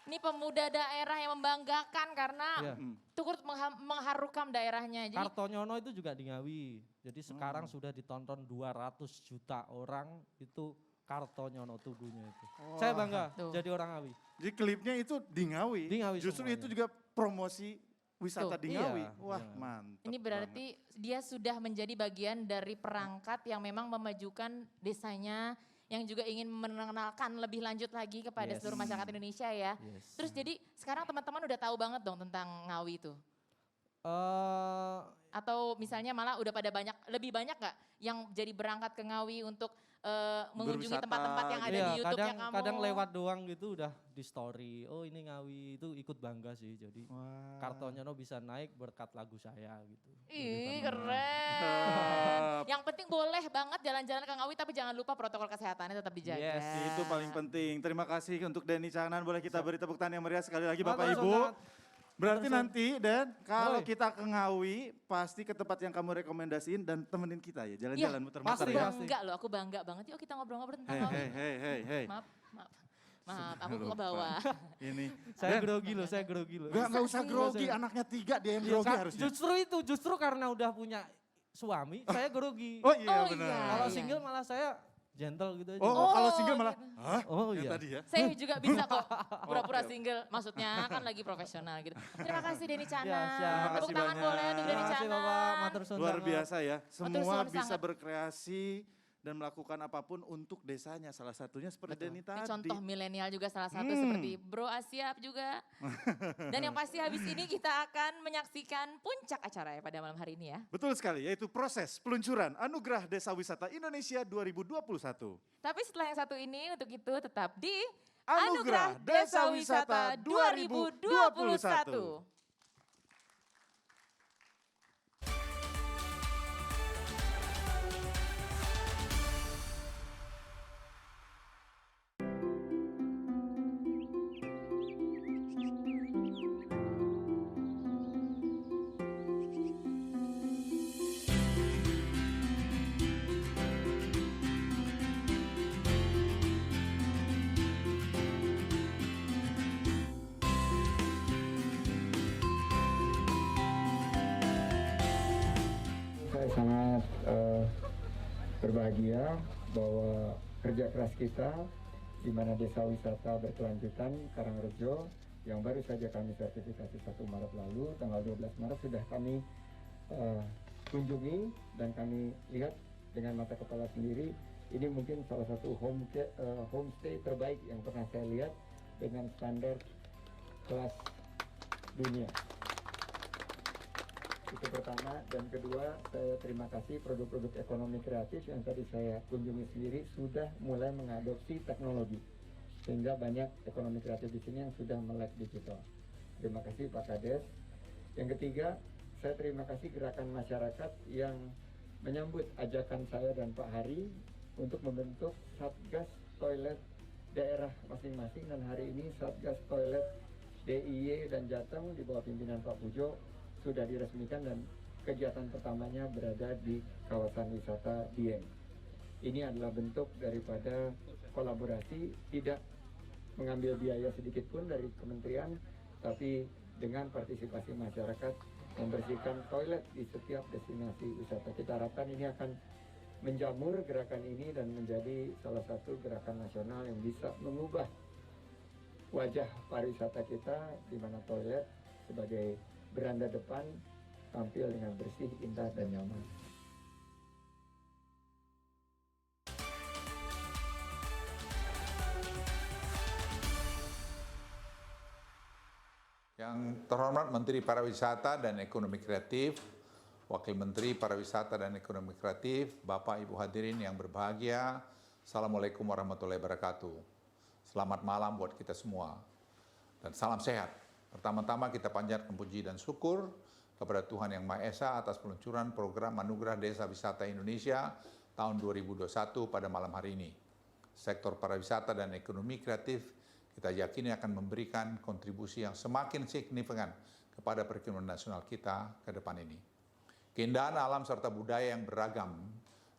Speaker 3: Ini pemuda daerah yang membanggakan karena turut mengharukan daerahnya. Jadi,
Speaker 6: Kartonyono itu juga di Ngawi. Jadi sekarang sudah ditonton 200 juta orang itu Kartonyono Tugunya itu. Saya bangga jadi orang Ngawi.
Speaker 1: Jadi klipnya itu di Ngawi.
Speaker 6: Di Ngawi
Speaker 1: Justru
Speaker 6: semuanya.
Speaker 1: itu juga promosi wisata di Ngawi.
Speaker 6: Iya,
Speaker 1: Wah,
Speaker 6: iya.
Speaker 1: mantap.
Speaker 3: Ini berarti dia sudah menjadi bagian dari perangkat yang memang memajukan desanya, yang juga ingin mengenalkan lebih lanjut lagi kepada seluruh masyarakat Indonesia ya. Terus jadi sekarang teman-teman udah tahu banget dong tentang Ngawi itu? Atau misalnya malah udah pada lebih banyak gak yang jadi berangkat ke Ngawi untuk mengunjungi tempat-tempat yang ada di YouTube-nya kamu?
Speaker 6: Kadang lewat doang gitu udah di story. Oh ini Ngawi, itu ikut bangga sih. Jadi Kartonyono bisa naik berkat lagu saya gitu.
Speaker 3: Ih keren. Yang penting boleh banget jalan-jalan ke Ngawi tapi jangan lupa protokol kesehatannya tetap dijaga.
Speaker 1: Yes, itu paling penting. Terima kasih untuk Denny Cahnan. Boleh kita beri tepuk tangan yang meriah sekali lagi Bapak Ibu. Berarti nanti Dan kalau kita ke Ngawi pasti ke tempat yang kamu rekomendasiin dan temenin kita ya jalan-jalan muter-muter ya.
Speaker 3: Aku bangga banget. Yuk kita ngobrol-ngobrol tentang Ngawi.
Speaker 1: Hey.
Speaker 3: Maaf, aku ke bawah.
Speaker 1: Ini.
Speaker 6: Saya grogi loh.
Speaker 1: Gak usah grogi, anaknya 3 dia yang grogi harusnya.
Speaker 6: Justru karena udah punya suami, saya grogi.
Speaker 1: Oh iya benar.
Speaker 6: Kalau single malah saya gentle gitu aja.
Speaker 1: Oh kalau single malah, hah?
Speaker 6: Oh iya.
Speaker 1: Tadi ya.
Speaker 3: Saya juga bisa kok pura-pura single, maksudnya kan lagi profesional gitu. Terima kasih Denny Cahnan. Tepuk tangan boleh untuk Denny Cahnan.
Speaker 1: Luar biasa ya, semua bisa berkreasi dan melakukan apapun untuk desanya. Salah satunya seperti Denny tadi.
Speaker 3: Ini contoh milenial juga salah satu seperti Bro Asyap juga. Dan yang pasti habis ini kita akan menyaksikan puncak acara ya pada malam hari ini ya.
Speaker 1: Betul sekali, yaitu proses peluncuran Anugerah Desa Wisata Indonesia 2021.
Speaker 3: Tapi setelah yang satu ini untuk itu tetap di
Speaker 1: Anugerah Desa Wisata 2021.
Speaker 7: Saya sangat berbahagia bahwa kerja keras kita di mana desa wisata berkelanjutan Karangrejo yang baru saja kami sertifikasi 1 Maret lalu, tanggal 12 Maret sudah kami kunjungi dan kami lihat dengan mata kepala sendiri. Ini mungkin salah satu homestay terbaik yang pernah saya lihat dengan standar kelas dunia. Itu pertama, dan kedua saya terima kasih produk-produk ekonomi kreatif yang tadi saya kunjungi sendiri sudah mulai mengadopsi teknologi sehingga banyak ekonomi kreatif di sini yang sudah melek digital. Terima kasih Pak Kades. Yang ketiga, saya terima kasih gerakan masyarakat yang menyambut ajakan saya dan Pak Hari untuk membentuk Satgas Toilet daerah masing-masing, dan hari ini Satgas Toilet DIY dan Jateng di bawah pimpinan Pak Pujo sudah diresmikan dan kegiatan pertamanya berada di kawasan wisata Dieng. Ini adalah bentuk daripada kolaborasi, tidak mengambil biaya sedikit pun dari kementerian, tapi dengan partisipasi masyarakat membersihkan toilet di setiap destinasi wisata. Kita harapkan ini akan menjamur gerakan ini dan menjadi salah satu gerakan nasional yang bisa mengubah wajah pariwisata kita, di mana toilet sebagai beranda depan tampil dengan bersih, indah, dan nyaman.
Speaker 15: Yang terhormat Menteri Pariwisata dan Ekonomi Kreatif, Wakil Menteri Pariwisata dan Ekonomi Kreatif, Bapak Ibu hadirin yang berbahagia, Assalamualaikum warahmatullahi wabarakatuh. Selamat malam buat kita semua dan salam sehat. Pertama-tama kita panjatkan puji dan syukur kepada Tuhan Yang Maha Esa atas peluncuran program Anugerah Desa Wisata Indonesia tahun 2021 pada malam hari ini. Sektor pariwisata dan ekonomi kreatif kita yakini akan memberikan kontribusi yang semakin signifikan kepada perekonomian nasional kita ke depan ini. Keindahan alam serta budaya yang beragam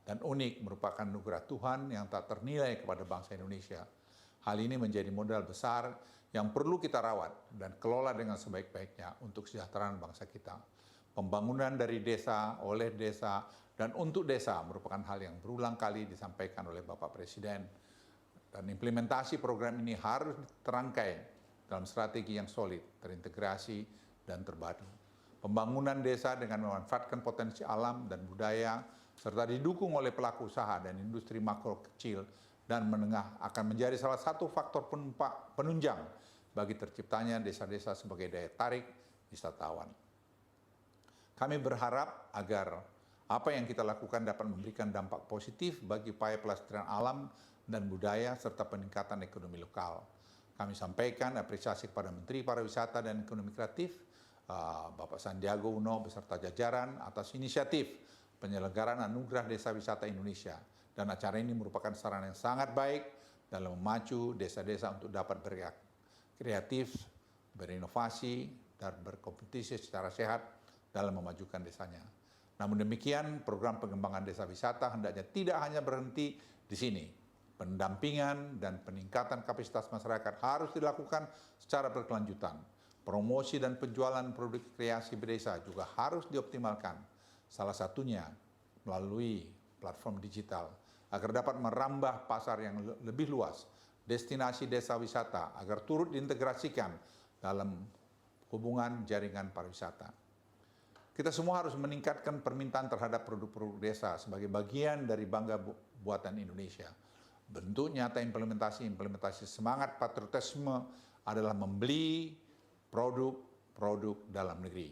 Speaker 15: dan unik merupakan anugerah Tuhan yang tak ternilai kepada bangsa Indonesia. Hal ini menjadi modal besar yang perlu kita rawat dan kelola dengan sebaik-baiknya untuk kesejahteraan bangsa kita. Pembangunan dari desa, oleh desa, dan untuk desa merupakan hal yang berulang kali disampaikan oleh Bapak Presiden Dan implementasi program ini harus terangkai dalam strategi yang solid, terintegrasi, dan terpadu. Pembangunan desa dengan memanfaatkan potensi alam dan budaya, serta didukung oleh pelaku usaha dan industri makro kecil dan menengah akan menjadi salah satu faktor penunjang bagi terciptanya desa-desa sebagai daya tarik wisatawan. Kami berharap agar apa yang kita lakukan dapat memberikan dampak positif bagi upaya pelestarian alam dan budaya serta peningkatan ekonomi lokal. Kami sampaikan apresiasi kepada Menteri Pariwisata dan Ekonomi Kreatif, Bapak Sandiaga Uno beserta jajaran atas inisiatif penyelenggaraan Anugerah Desa Wisata Indonesia. Dan acara ini merupakan sarana yang sangat baik dalam memacu desa-desa untuk dapat kreatif, berinovasi, dan berkompetisi secara sehat dalam memajukan desanya. Namun demikian, program pengembangan desa wisata hendaknya tidak hanya berhenti di sini. Pendampingan dan peningkatan kapasitas masyarakat harus dilakukan secara berkelanjutan. Promosi dan penjualan produk kreasi desa juga harus dioptimalkan. Salah satunya melalui platform digital agar dapat merambah pasar yang lebih luas. Destinasi desa wisata agar turut diintegrasikan dalam hubungan jaringan pariwisata. Kita semua harus meningkatkan permintaan terhadap produk-produk desa sebagai bagian dari bangga buatan Indonesia. Bentuk nyata implementasi semangat patriotisme adalah membeli produk dalam negeri.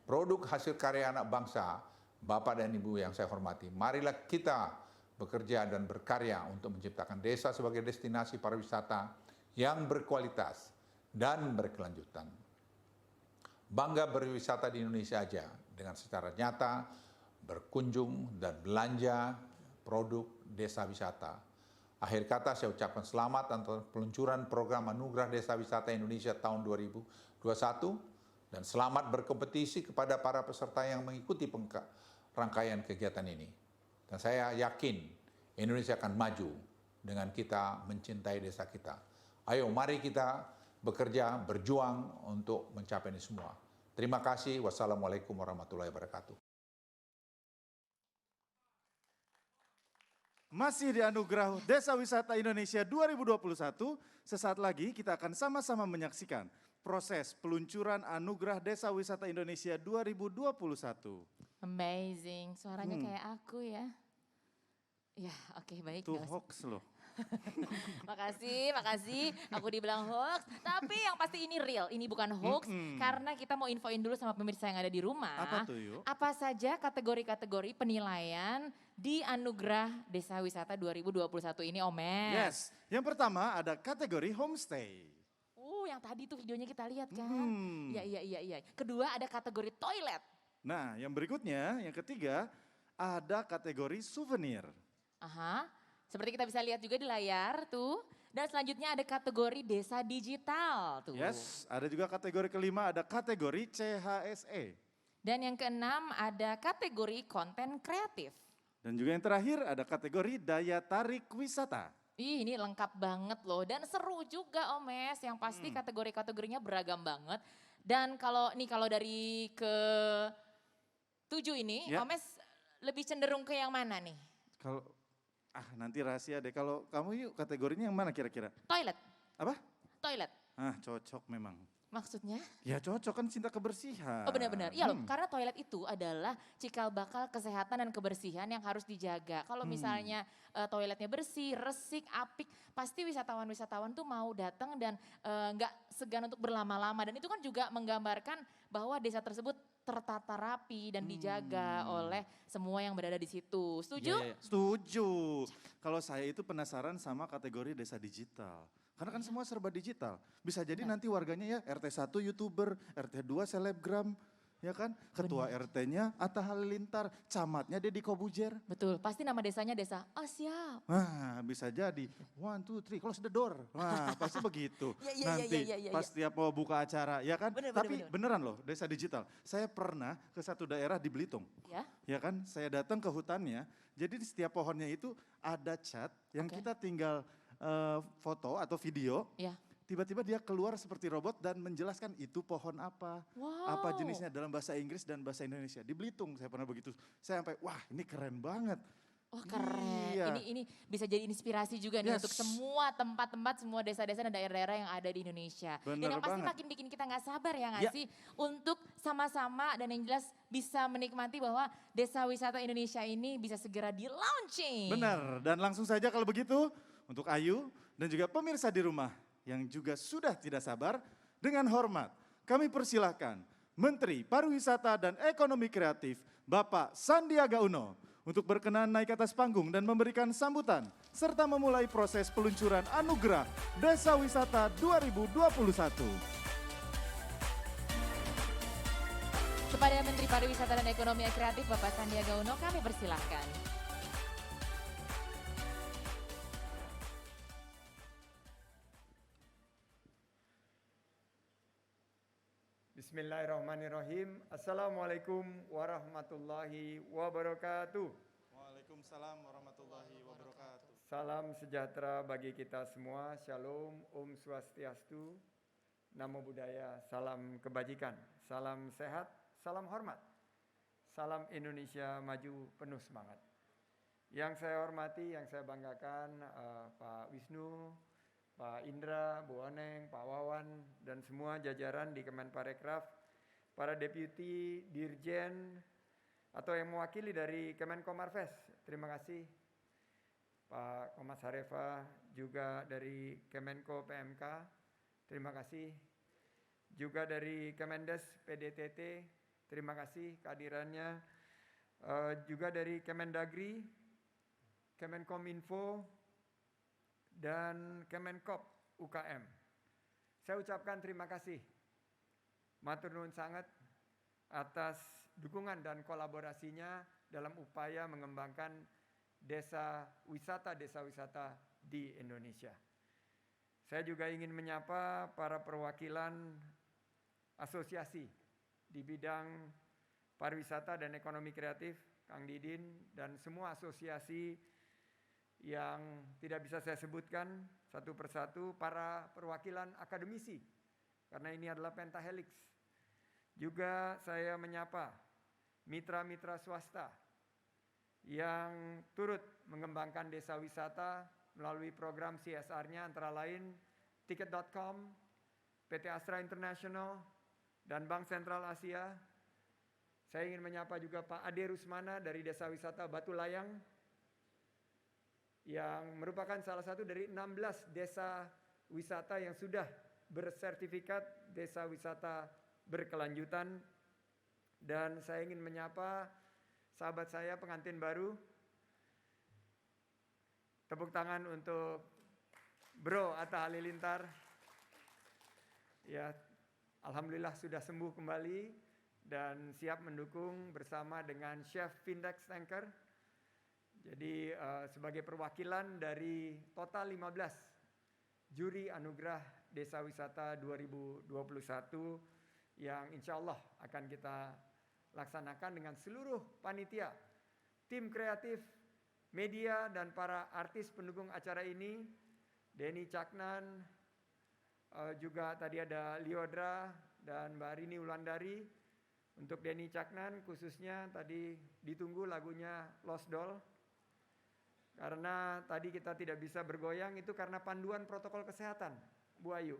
Speaker 15: Produk hasil karya anak bangsa, Bapak dan Ibu yang saya hormati, marilah kita bekerja dan berkarya untuk menciptakan desa sebagai destinasi pariwisata yang berkualitas dan berkelanjutan. Bangga berwisata di Indonesia aja dengan secara nyata berkunjung dan belanja produk desa wisata. Akhir kata saya ucapkan selamat atas peluncuran program Anugerah Desa Wisata Indonesia tahun 2021 dan selamat berkompetisi kepada para peserta yang mengikuti rangkaian kegiatan ini. Dan saya yakin Indonesia akan maju dengan kita mencintai desa kita. Ayo mari kita bekerja, berjuang untuk mencapai ini semua. Terima kasih. Wassalamualaikum warahmatullahi wabarakatuh.
Speaker 1: Masih di Anugerah Desa Wisata Indonesia 2021, sesaat lagi kita akan sama-sama menyaksikan proses peluncuran Anugerah Desa Wisata Indonesia 2021.
Speaker 3: Amazing, suaranya kayak aku ya. Ya, oke, baik.
Speaker 1: Itu hoax loh.
Speaker 3: Makasih. Aku dibilang hoax. Tapi yang pasti ini real, ini bukan hoax. Karena kita mau infoin dulu sama pemirsa yang ada di rumah.
Speaker 1: Apa tuh yuk?
Speaker 3: Apa saja kategori-kategori penilaian di Anugerah Desa Wisata 2021 ini, Omes?
Speaker 1: Yes, yang pertama ada kategori homestay.
Speaker 3: Yang tadi tuh videonya kita lihat kan. Iya. Kedua ada kategori toilet.
Speaker 1: Nah, yang berikutnya, yang ketiga ada kategori souvenir.
Speaker 3: Seperti kita bisa lihat juga di layar tuh. Dan selanjutnya ada kategori desa digital tuh.
Speaker 1: Yes, ada juga kategori kelima, ada kategori CHSE.
Speaker 3: Dan yang keenam ada kategori konten kreatif.
Speaker 1: Dan juga yang terakhir ada kategori daya tarik wisata.
Speaker 3: Ini lengkap banget loh dan seru juga Omes. Yang pasti kategori-kategorinya beragam banget. Dan kalau dari ke-7 ini, Omes lebih cenderung ke yang mana nih?
Speaker 1: Kalau nanti rahasia deh. Kalau kamu yuk kategorinya yang mana kira-kira?
Speaker 3: Toilet.
Speaker 1: Apa?
Speaker 3: Toilet.
Speaker 1: Cocok memang.
Speaker 3: Maksudnya?
Speaker 1: Ya cocok kan cinta kebersihan.
Speaker 3: Oh benar-benar. Iya loh, karena toilet itu adalah cikal bakal kesehatan dan kebersihan yang harus dijaga. Kalau misalnya toiletnya bersih, resik, apik, pasti wisatawan-wisatawan tuh mau datang dan nggak segan untuk berlama-lama. Dan itu kan juga menggambarkan bahwa desa tersebut tertata rapi dan dijaga oleh semua yang berada di situ. Setuju?
Speaker 1: Ya. Setuju. Kalau saya itu penasaran sama kategori desa digital. Karena kan semua serba digital. Bisa jadi nanti warganya ya RT 1 YouTuber, RT 2 selebgram, ya kan? Ketua RT-nya Atta Halilintar, camatnya Deddy Kobujer.
Speaker 3: Betul, pasti nama desanya desa, siap.
Speaker 1: Nah bisa jadi, 1, 2, 3, close the door. Nah pasti begitu. Nanti pas tiap mau buka acara, ya kan? Tapi beneran loh desa digital. Saya pernah ke satu daerah di Belitung. Ya kan, saya datang ke hutannya, jadi di setiap pohonnya itu ada chat yang kita tinggal foto atau video, tiba-tiba dia keluar seperti robot dan menjelaskan itu pohon apa, apa jenisnya dalam bahasa Inggris dan bahasa Indonesia. Di Belitung saya pernah begitu, saya sampai wah ini keren banget.
Speaker 3: Wah keren,
Speaker 1: Iya.
Speaker 3: ini bisa jadi inspirasi juga nih untuk semua tempat-tempat, semua desa-desa dan daerah-daerah yang ada di Indonesia. Dan
Speaker 1: Bener
Speaker 3: yang pasti
Speaker 1: banget.
Speaker 3: makin bikin kita nggak sabar ya nggak
Speaker 1: Ya.
Speaker 3: sih? Untuk sama-sama dan yang jelas bisa menikmati bahwa desa wisata Indonesia ini bisa segera di-launching.
Speaker 1: Benar, dan langsung saja kalau begitu untuk Ayu dan juga pemirsa di rumah yang juga sudah tidak sabar, dengan hormat kami persilahkan Menteri Pariwisata dan Ekonomi Kreatif Bapak Sandiaga Uno untuk berkenan naik ke atas panggung dan memberikan sambutan serta memulai proses peluncuran Anugerah Desa Wisata 2021.
Speaker 3: Kepada Menteri Pariwisata dan Ekonomi Kreatif Bapak Sandiaga Uno kami persilahkan.
Speaker 7: Bismillahirrahmanirrahim. Assalamualaikum warahmatullahi wabarakatuh.
Speaker 1: Waalaikumsalam warahmatullahi wabarakatuh.
Speaker 7: Salam sejahtera bagi kita semua. Shalom, Om Swastiastu, Namo Buddhaya, salam kebajikan, salam sehat, salam hormat. Salam Indonesia maju penuh semangat. Yang saya hormati, yang saya banggakan Pak Wisnu, Pak Indra, Bu Oneng, Pak Wawan, dan semua jajaran di Kemenparekraf, para deputi, dirjen, atau yang mewakili dari Kemenkomarves. Terima kasih Pak Komas Harefa, juga dari Kemenko PMK, terima kasih. Juga dari Kemendes PDTT, terima kasih kehadirannya. Juga dari Kemendagri, Kemenkominfo, dan Kemenkop UKM. Saya ucapkan terima kasih. Matur nuwun sangat atas dukungan dan kolaborasinya dalam upaya mengembangkan desa wisata di Indonesia. Saya juga ingin menyapa para perwakilan asosiasi di bidang pariwisata dan ekonomi kreatif, Kang Didin, dan semua asosiasi yang tidak bisa saya sebutkan satu persatu, para perwakilan akademisi, karena ini adalah pentahelix. Juga saya menyapa mitra-mitra swasta yang turut mengembangkan desa wisata melalui program CSR-nya, antara lain Tiket.com, PT Astra International, dan Bank Sentral Asia. Saya ingin menyapa juga Pak Ade Rusmana dari Desa Wisata Batu Layang, yang merupakan salah satu dari 16 desa wisata yang sudah bersertifikat desa wisata berkelanjutan. Dan saya ingin menyapa sahabat saya pengantin baru. Tepuk tangan untuk Bro Atta Halilintar. Ya, alhamdulillah sudah sembuh kembali dan siap mendukung bersama dengan Chef Vindex Tanker. Jadi sebagai perwakilan dari total 15 juri Anugerah Desa Wisata 2021 yang insya Allah akan kita laksanakan dengan seluruh panitia, tim kreatif, media, dan para artis pendukung acara ini. Denny Caknan, juga tadi ada Liodra dan Mbak Rini Wulandari. Untuk Denny Caknan khususnya tadi ditunggu lagunya Lost Doll. Karena tadi kita tidak bisa bergoyang itu karena panduan protokol kesehatan, Bu Ayu.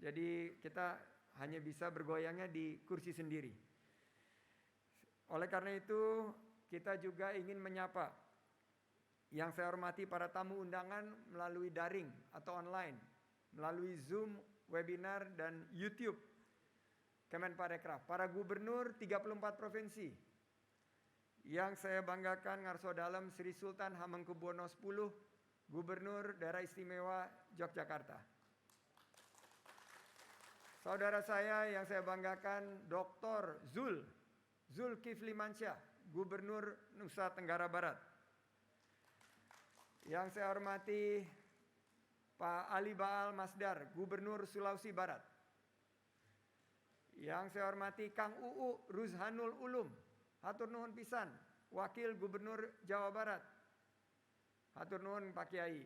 Speaker 7: Jadi kita hanya bisa bergoyangnya di kursi sendiri. Oleh karena itu kita juga ingin menyapa yang saya hormati para tamu undangan melalui daring atau online, melalui Zoom, webinar, dan YouTube Kemenparekraf, para gubernur 34 provinsi. Yang saya banggakan Ngarso Dalem Sri Sultan Hamengkubuwono X, Gubernur Daerah Istimewa Yogyakarta. Saudara saya yang saya banggakan Dr. Zulkifli Mansyah, Gubernur Nusa Tenggara Barat. Yang saya hormati Pak Ali Baal Masdar, Gubernur Sulawesi Barat. Yang saya hormati Kang Uu Ruzhanul Ulum, hatur nuhun pisan, Wakil Gubernur Jawa Barat. Hatur nuhun Pak Kiai.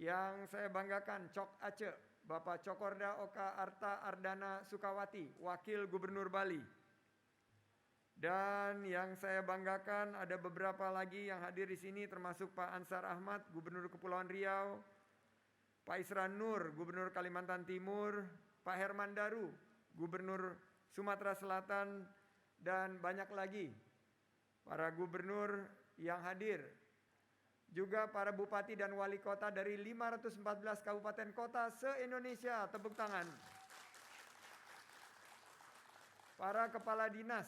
Speaker 7: Yang saya banggakan Cok Aceh, Bapak Cokorda Oka Arta Ardana Sukawati, Wakil Gubernur Bali. Dan yang saya banggakan ada beberapa lagi yang hadir di sini termasuk Pak Ansar Ahmad, Gubernur Kepulauan Riau, Pak Isran Nur, Gubernur Kalimantan Timur, Pak Herman Daru, Gubernur Sumatera Selatan, dan banyak lagi para gubernur yang hadir. Juga para bupati dan wali kota dari 514 kabupaten kota se-Indonesia, tepuk tangan. Para kepala dinas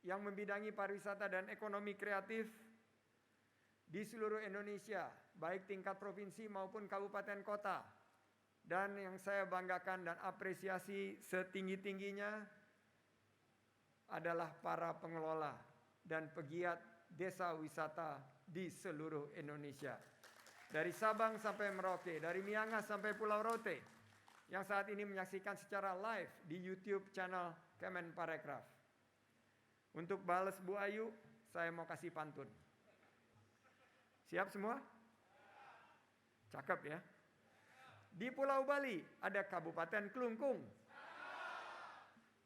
Speaker 7: yang membidangi pariwisata dan ekonomi kreatif di seluruh Indonesia, baik tingkat provinsi maupun kabupaten kota. Dan yang saya banggakan dan apresiasi setinggi-tingginya adalah para pengelola dan pegiat desa wisata di seluruh Indonesia. Dari Sabang sampai Merauke, dari Miangas sampai Pulau Rote, yang saat ini menyaksikan secara live di YouTube channel Kemenparekraf. Untuk balas Bu Ayu, saya mau kasih pantun. Siap semua? Cakep ya. Di Pulau Bali ada Kabupaten Klungkung.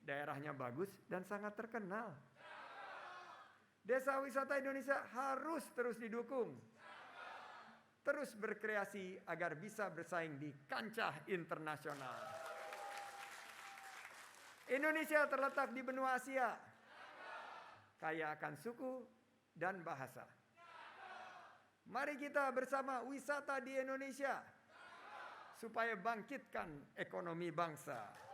Speaker 7: Daerahnya bagus dan sangat terkenal. Desa wisata Indonesia harus terus didukung. Terus berkreasi agar bisa bersaing di kancah internasional. Indonesia terletak di benua Asia. Kaya akan suku dan bahasa. Mari kita bersama wisata di Indonesia supaya bangkitkan ekonomi bangsa.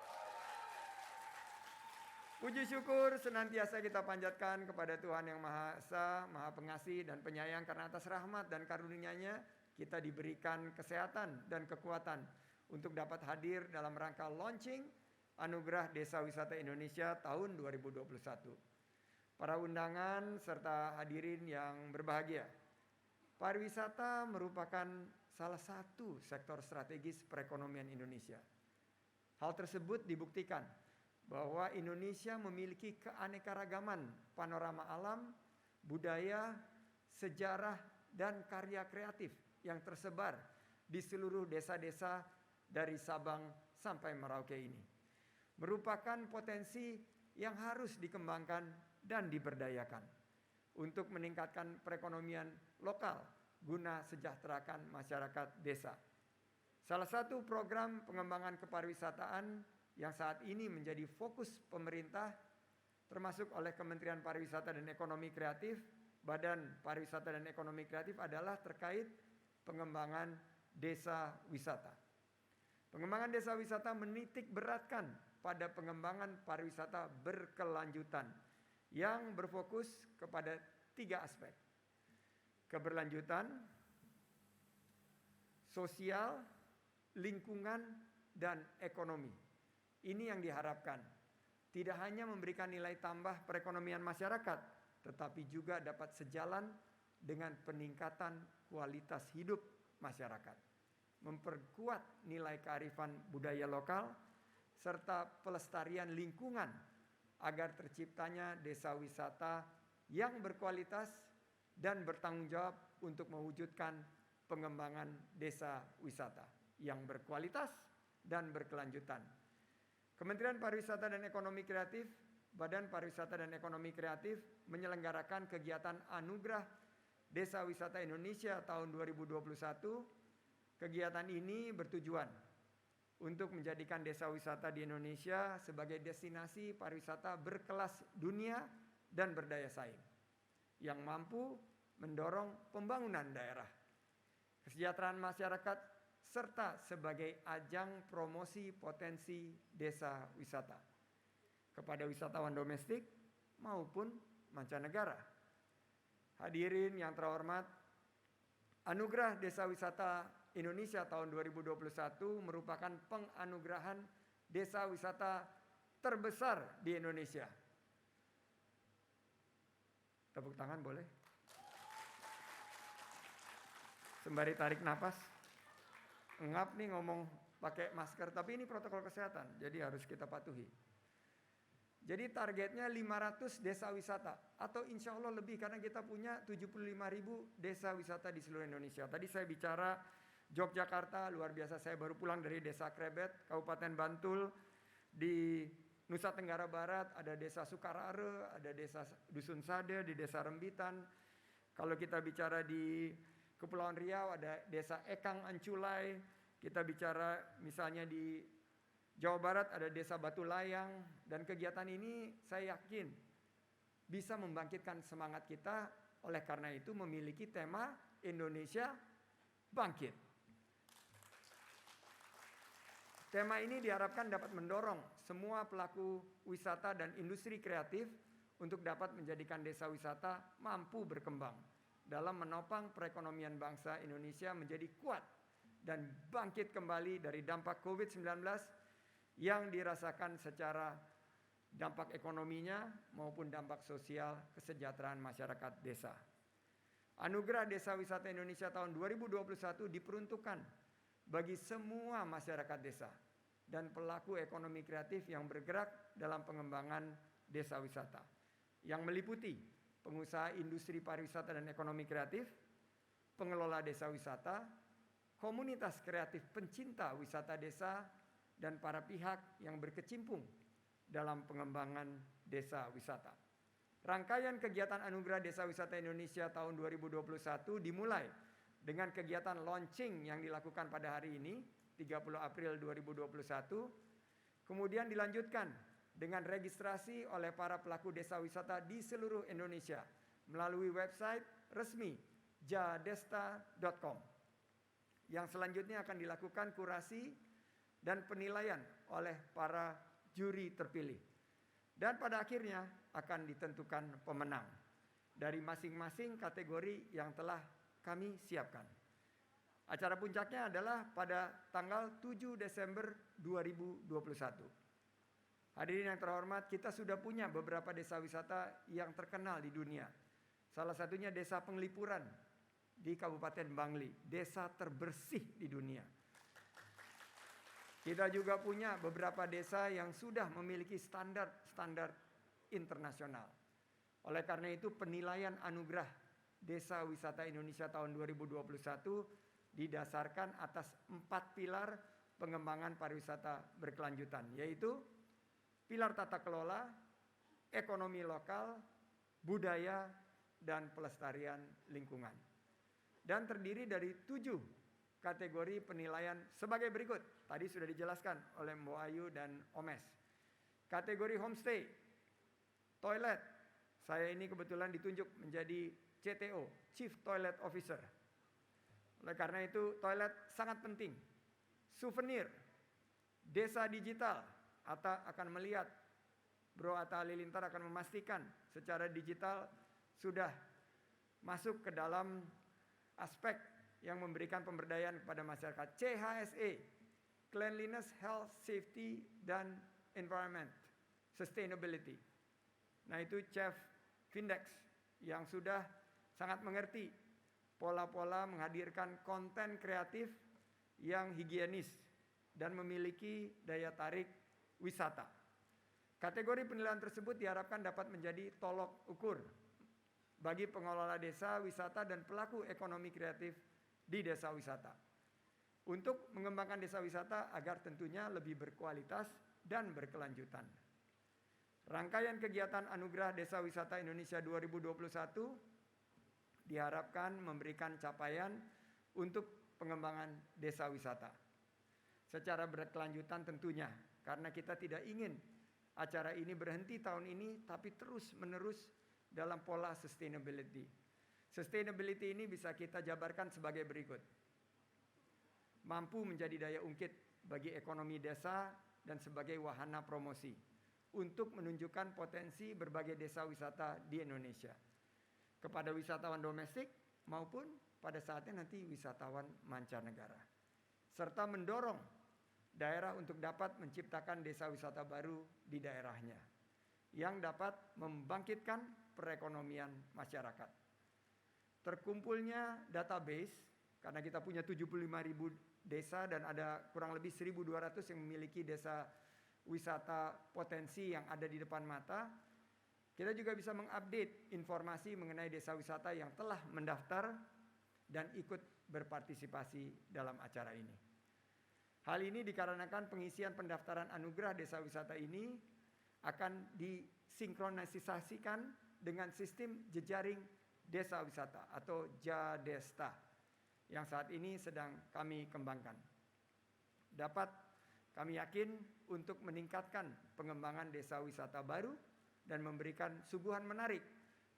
Speaker 7: Puji syukur senantiasa kita panjatkan kepada Tuhan Yang Maha Esa, Maha Pengasih dan Penyayang, karena atas rahmat dan karunia-Nya kita diberikan kesehatan dan kekuatan untuk dapat hadir dalam rangka launching Anugerah Desa Wisata Indonesia tahun 2021. Para undangan serta hadirin yang berbahagia, pariwisata merupakan salah satu sektor strategis perekonomian Indonesia. Hal tersebut dibuktikan bahwa Indonesia memiliki keanekaragaman panorama alam, budaya, sejarah, dan karya kreatif yang tersebar di seluruh desa-desa dari Sabang sampai Merauke ini. Merupakan potensi yang harus dikembangkan dan diberdayakan untuk meningkatkan perekonomian lokal guna sejahterakan masyarakat desa. Salah satu program pengembangan kepariwisataan yang saat ini menjadi fokus pemerintah termasuk oleh Kementerian Pariwisata dan Ekonomi Kreatif, Badan Pariwisata dan Ekonomi Kreatif adalah terkait pengembangan desa wisata. Pengembangan desa wisata menitik beratkan pada pengembangan pariwisata berkelanjutan yang berfokus kepada 3 aspek. Keberlanjutan, sosial, lingkungan, dan ekonomi. Ini yang diharapkan. Tidak hanya memberikan nilai tambah perekonomian masyarakat, tetapi juga dapat sejalan dengan peningkatan kualitas hidup masyarakat. Memperkuat nilai kearifan budaya lokal, serta pelestarian lingkungan agar terciptanya desa wisata yang berkualitas dan bertanggung jawab untuk mewujudkan pengembangan desa wisata yang berkualitas dan berkelanjutan. Kementerian Pariwisata dan Ekonomi Kreatif, Badan Pariwisata dan Ekonomi Kreatif menyelenggarakan kegiatan Anugerah Desa Wisata Indonesia tahun 2021. Kegiatan ini bertujuan untuk menjadikan desa wisata di Indonesia sebagai destinasi pariwisata berkelas dunia dan berdaya saing yang mampu mendorong pembangunan daerah, kesejahteraan masyarakat, serta sebagai ajang promosi potensi desa wisata kepada wisatawan domestik maupun mancanegara. Hadirin yang terhormat, Anugerah Desa Wisata Indonesia tahun 2021 merupakan penganugerahan desa wisata terbesar di Indonesia. Tepuk tangan boleh? Sembari tarik napas. Ngap nih ngomong pakai masker, tapi ini protokol kesehatan, jadi harus kita patuhi. Jadi targetnya 500 desa wisata, atau insya Allah lebih karena kita punya 75.000 desa wisata di seluruh Indonesia. Tadi saya bicara Yogyakarta, luar biasa, saya baru pulang dari Desa Krebet, Kabupaten Bantul, di Nusa Tenggara Barat ada desa Sukarare, ada desa Dusun Sade, di desa Rembitan. Kalau kita bicara di Kepulauan Riau ada desa Ekang Anculai. Kita bicara misalnya di Jawa Barat ada desa Batu Layang. Dan kegiatan ini saya yakin bisa membangkitkan semangat kita, oleh karena itu memiliki tema Indonesia Bangkit. Tema ini diharapkan dapat mendorong semua pelaku wisata dan industri kreatif untuk dapat menjadikan desa wisata mampu berkembang dalam menopang perekonomian bangsa Indonesia menjadi kuat dan bangkit kembali dari dampak COVID-19 yang dirasakan secara dampak ekonominya maupun dampak sosial kesejahteraan masyarakat desa. Anugerah Desa Wisata Indonesia tahun 2021 diperuntukkan bagi semua masyarakat desa dan pelaku ekonomi kreatif yang bergerak dalam pengembangan desa wisata, yang meliputi pengusaha industri pariwisata dan ekonomi kreatif, pengelola desa wisata, komunitas kreatif pencinta wisata desa, dan para pihak yang berkecimpung dalam pengembangan desa wisata. Rangkaian kegiatan Anugerah Desa Wisata Indonesia tahun 2021 dimulai dengan kegiatan launching yang dilakukan pada hari ini, 30 April 2021, kemudian dilanjutkan dengan registrasi oleh para pelaku desa wisata di seluruh Indonesia melalui website resmi jadesta.com. Yang selanjutnya akan dilakukan kurasi dan penilaian oleh para juri terpilih. Dan pada akhirnya akan ditentukan pemenang dari masing-masing kategori yang telah kami siapkan. Acara puncaknya adalah pada tanggal 7 Desember 2021. Hadirin yang terhormat, kita sudah punya beberapa desa wisata yang terkenal di dunia. Salah satunya Desa Penglipuran di Kabupaten Bangli, desa terbersih di dunia. Kita juga punya beberapa desa yang sudah memiliki standar internasional. Oleh karena itu penilaian Anugerah Desa Wisata Indonesia tahun 2021 didasarkan atas 4 pilar pengembangan pariwisata berkelanjutan, yaitu pilar tata kelola, ekonomi lokal, budaya, dan pelestarian lingkungan. Dan terdiri dari 7 kategori penilaian sebagai berikut. Tadi sudah dijelaskan oleh Mbak Ayu dan Omes. Kategori homestay, toilet. Saya ini kebetulan ditunjuk menjadi CTO, Chief Toilet Officer. Oleh karena itu toilet sangat penting. Souvenir, desa digital. Atta akan melihat, Bro Atta Halilintar akan memastikan secara digital sudah masuk ke dalam aspek yang memberikan pemberdayaan kepada masyarakat. CHSE, Cleanliness, Health, Safety, dan Environment, Sustainability. Nah itu Chef Vindex yang sudah sangat mengerti pola-pola menghadirkan konten kreatif yang higienis dan memiliki daya tarik wisata. Kategori penilaian tersebut diharapkan dapat menjadi tolok ukur bagi pengelola desa wisata dan pelaku ekonomi kreatif di desa wisata untuk mengembangkan desa wisata agar tentunya lebih berkualitas dan berkelanjutan. Rangkaian kegiatan Anugerah Desa Wisata Indonesia 2021 diharapkan memberikan capaian untuk pengembangan desa wisata secara berkelanjutan tentunya, karena kita tidak ingin acara ini berhenti tahun ini tapi terus menerus dalam pola sustainability. Sustainability ini bisa kita jabarkan sebagai berikut. Mampu menjadi daya ungkit bagi ekonomi desa dan sebagai wahana promosi untuk menunjukkan potensi berbagai desa wisata di Indonesia kepada wisatawan domestik maupun pada saatnya nanti wisatawan mancanegara, serta mendorong daerah untuk dapat menciptakan desa wisata baru di daerahnya yang dapat membangkitkan perekonomian masyarakat. Terkumpulnya database, karena kita punya 75.000 desa dan ada kurang lebih 1.200 yang memiliki desa wisata potensi yang ada di depan mata. Kita juga bisa mengupdate informasi mengenai desa wisata yang telah mendaftar dan ikut berpartisipasi dalam acara ini. Hal ini dikarenakan pengisian pendaftaran Anugerah Desa Wisata ini akan disinkronisasikan dengan sistem jejaring desa wisata atau Jadesta yang saat ini sedang kami kembangkan. Dapat kami yakin untuk meningkatkan pengembangan desa wisata baru dan memberikan suguhan menarik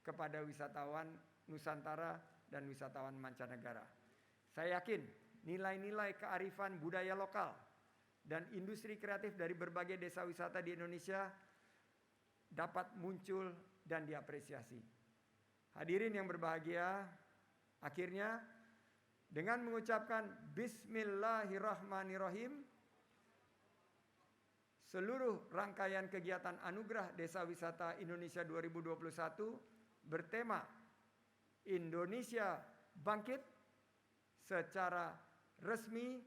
Speaker 7: kepada wisatawan Nusantara dan wisatawan mancanegara. Saya yakin nilai-nilai kearifan budaya lokal dan industri kreatif dari berbagai desa wisata di Indonesia dapat muncul dan diapresiasi. Hadirin yang berbahagia, akhirnya dengan mengucapkan Bismillahirrahmanirrahim, seluruh rangkaian kegiatan Anugerah Desa Wisata Indonesia 2021 bertema Indonesia Bangkit secara resmi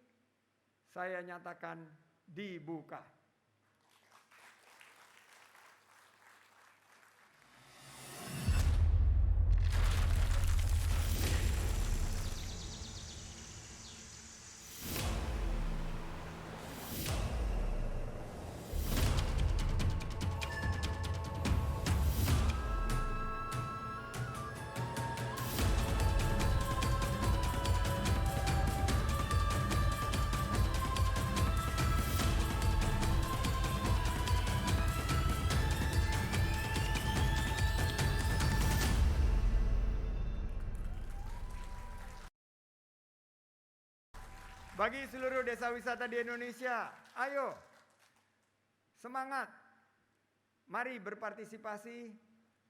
Speaker 7: saya nyatakan dibuka. Bagi seluruh desa wisata di Indonesia, ayo semangat, mari berpartisipasi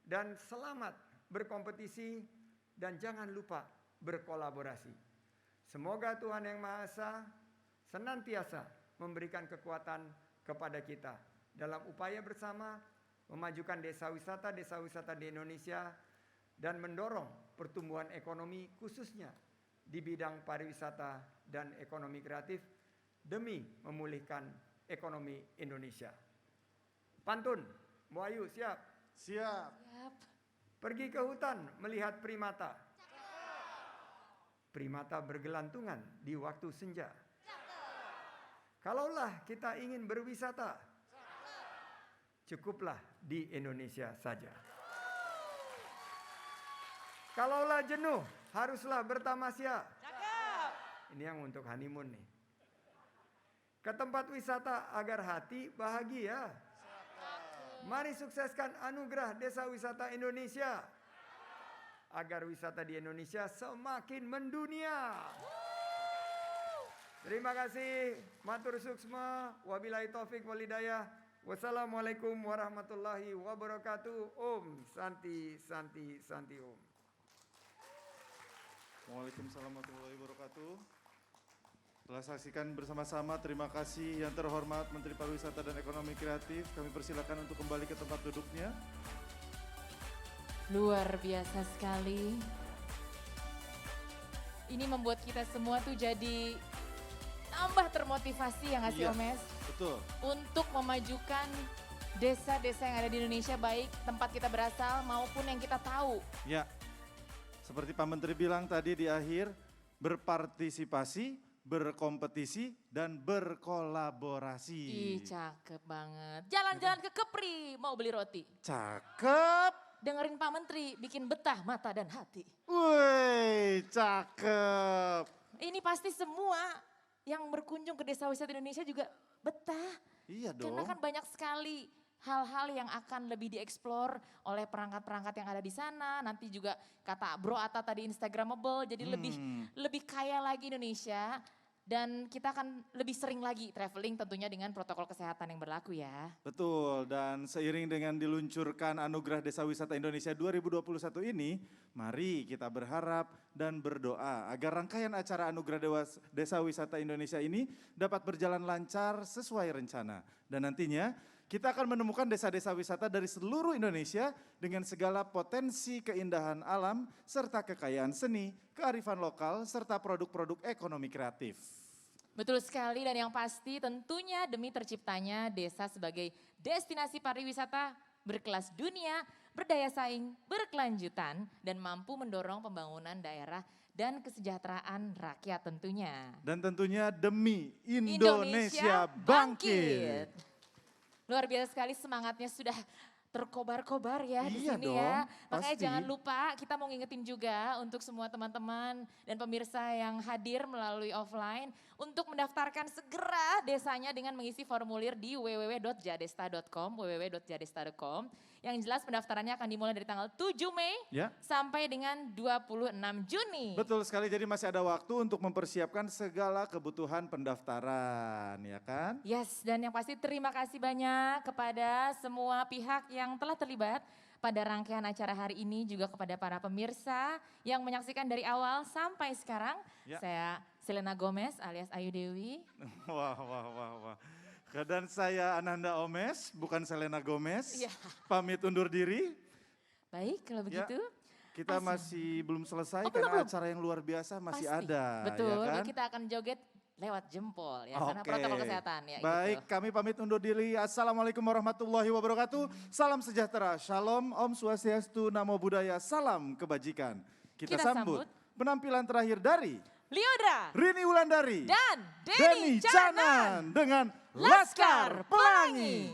Speaker 7: dan selamat berkompetisi dan jangan lupa berkolaborasi. Semoga Tuhan Yang Maha Esa senantiasa memberikan kekuatan kepada kita dalam upaya bersama memajukan desa wisata di Indonesia dan mendorong pertumbuhan ekonomi khususnya di bidang pariwisata dan ekonomi kreatif demi memulihkan ekonomi Indonesia. Pantun, Mbak Ayu siap?
Speaker 1: Siap.
Speaker 7: Pergi ke hutan melihat primata. Primata bergelantungan di waktu senja. Kalaulah kita ingin berwisata, cukuplah di Indonesia saja. Kalaulah jenuh, haruslah bertamasya. Ini yang untuk honeymoon nih. Ke tempat wisata agar hati bahagia. Mari sukseskan Anugerah Desa Wisata Indonesia. Agar wisata di Indonesia semakin mendunia. Terima kasih. Matur suksma. Wabillahi taufik walhidayah. Wassalamualaikum warahmatullahi wabarakatuh. Om Santi Santi Santi Om.
Speaker 1: Waalaikumsalam warahmatullahi wabarakatuh. Telah saksikan bersama-sama, terima kasih yang terhormat Menteri Pariwisata dan Ekonomi Kreatif. Kami persilakan untuk kembali ke tempat duduknya.
Speaker 3: Luar biasa sekali. Ini membuat kita semua tuh jadi tambah termotivasi ya nggak sih Omes?
Speaker 1: Betul.
Speaker 3: Untuk memajukan desa-desa yang ada di Indonesia, baik tempat kita berasal maupun yang kita tahu.
Speaker 1: Ya, seperti Pak Menteri bilang tadi di akhir, berpartisipasi, berkompetisi, dan berkolaborasi.
Speaker 3: Ih, cakep banget. Jalan-jalan ke Kepri, mau beli roti.
Speaker 1: Cakep.
Speaker 3: Dengerin Pak Menteri, bikin betah mata dan hati.
Speaker 1: Wih, cakep.
Speaker 3: Ini pasti semua yang berkunjung ke desa wisata Indonesia juga betah.
Speaker 1: Iya dong.
Speaker 3: Karena kan banyak sekali hal-hal yang akan lebih dieksplor oleh perangkat-perangkat yang ada di sana. Nanti juga kata Bro Atta tadi Instagramable, jadi lebih kaya lagi Indonesia. Dan kita akan lebih sering lagi traveling tentunya dengan protokol kesehatan yang berlaku ya.
Speaker 1: Betul, dan seiring dengan diluncurkan Anugerah Desa Wisata Indonesia 2021 ini, mari kita berharap dan berdoa agar rangkaian acara Anugerah Desa Wisata Indonesia ini dapat berjalan lancar sesuai rencana. Dan nantinya kita akan menemukan desa-desa wisata dari seluruh Indonesia dengan segala potensi keindahan alam serta kekayaan seni, kearifan lokal, serta produk-produk ekonomi kreatif.
Speaker 3: Betul sekali, dan yang pasti tentunya demi terciptanya desa sebagai destinasi pariwisata berkelas dunia, berdaya saing, berkelanjutan, dan mampu mendorong pembangunan daerah dan kesejahteraan rakyat tentunya.
Speaker 1: Dan tentunya demi Indonesia bangkit.
Speaker 3: Luar biasa sekali semangatnya sudah terkobar-kobar ya di
Speaker 1: Iya
Speaker 3: sini ya.
Speaker 1: dong,
Speaker 3: Makanya
Speaker 1: pasti.
Speaker 3: jangan lupa kita mau ngingetin juga untuk semua teman-teman dan pemirsa yang hadir melalui offline untuk mendaftarkan segera desanya dengan mengisi formulir di www.jadesta.com, www.jadesta.com. Yang jelas pendaftarannya akan dimulai dari tanggal 7 Mei
Speaker 1: Ya.
Speaker 3: sampai dengan 26 Juni.
Speaker 1: Betul sekali, jadi masih ada waktu untuk mempersiapkan segala kebutuhan pendaftaran, ya kan?
Speaker 3: Yes, dan yang pasti terima kasih banyak kepada semua pihak yang telah terlibat pada rangkaian acara hari ini, juga kepada para pemirsa yang menyaksikan dari awal sampai sekarang.
Speaker 1: Ya.
Speaker 3: Saya Selena Gomez alias Ayu Dewi.
Speaker 1: Wah. Dan saya Ananda Omes, bukan Selena Gomez.
Speaker 3: Iya.
Speaker 1: Pamit undur diri.
Speaker 3: Baik, kalau begitu.
Speaker 1: Kita masih belum selesai
Speaker 3: Oh, belum,
Speaker 1: karena
Speaker 3: belum.
Speaker 1: acara yang luar biasa masih
Speaker 3: Pasti.
Speaker 1: ada.
Speaker 3: Betul,
Speaker 1: ya kan?
Speaker 3: dan kita akan joget lewat jempol ya, karena
Speaker 1: Oke.
Speaker 3: protokol kesehatan ya.
Speaker 1: Baik,
Speaker 3: gitu.
Speaker 1: kami pamit undur diri. Assalamualaikum warahmatullahi wabarakatuh. Salam sejahtera, shalom, om swastiastu, namo buddhaya, salam kebajikan. Kita sambut penampilan terakhir dari
Speaker 3: Liodra,
Speaker 1: Rini Wulandari
Speaker 3: dan
Speaker 1: Denny
Speaker 3: Denny Canan
Speaker 1: Canan dengan
Speaker 3: Laskar Pelangi.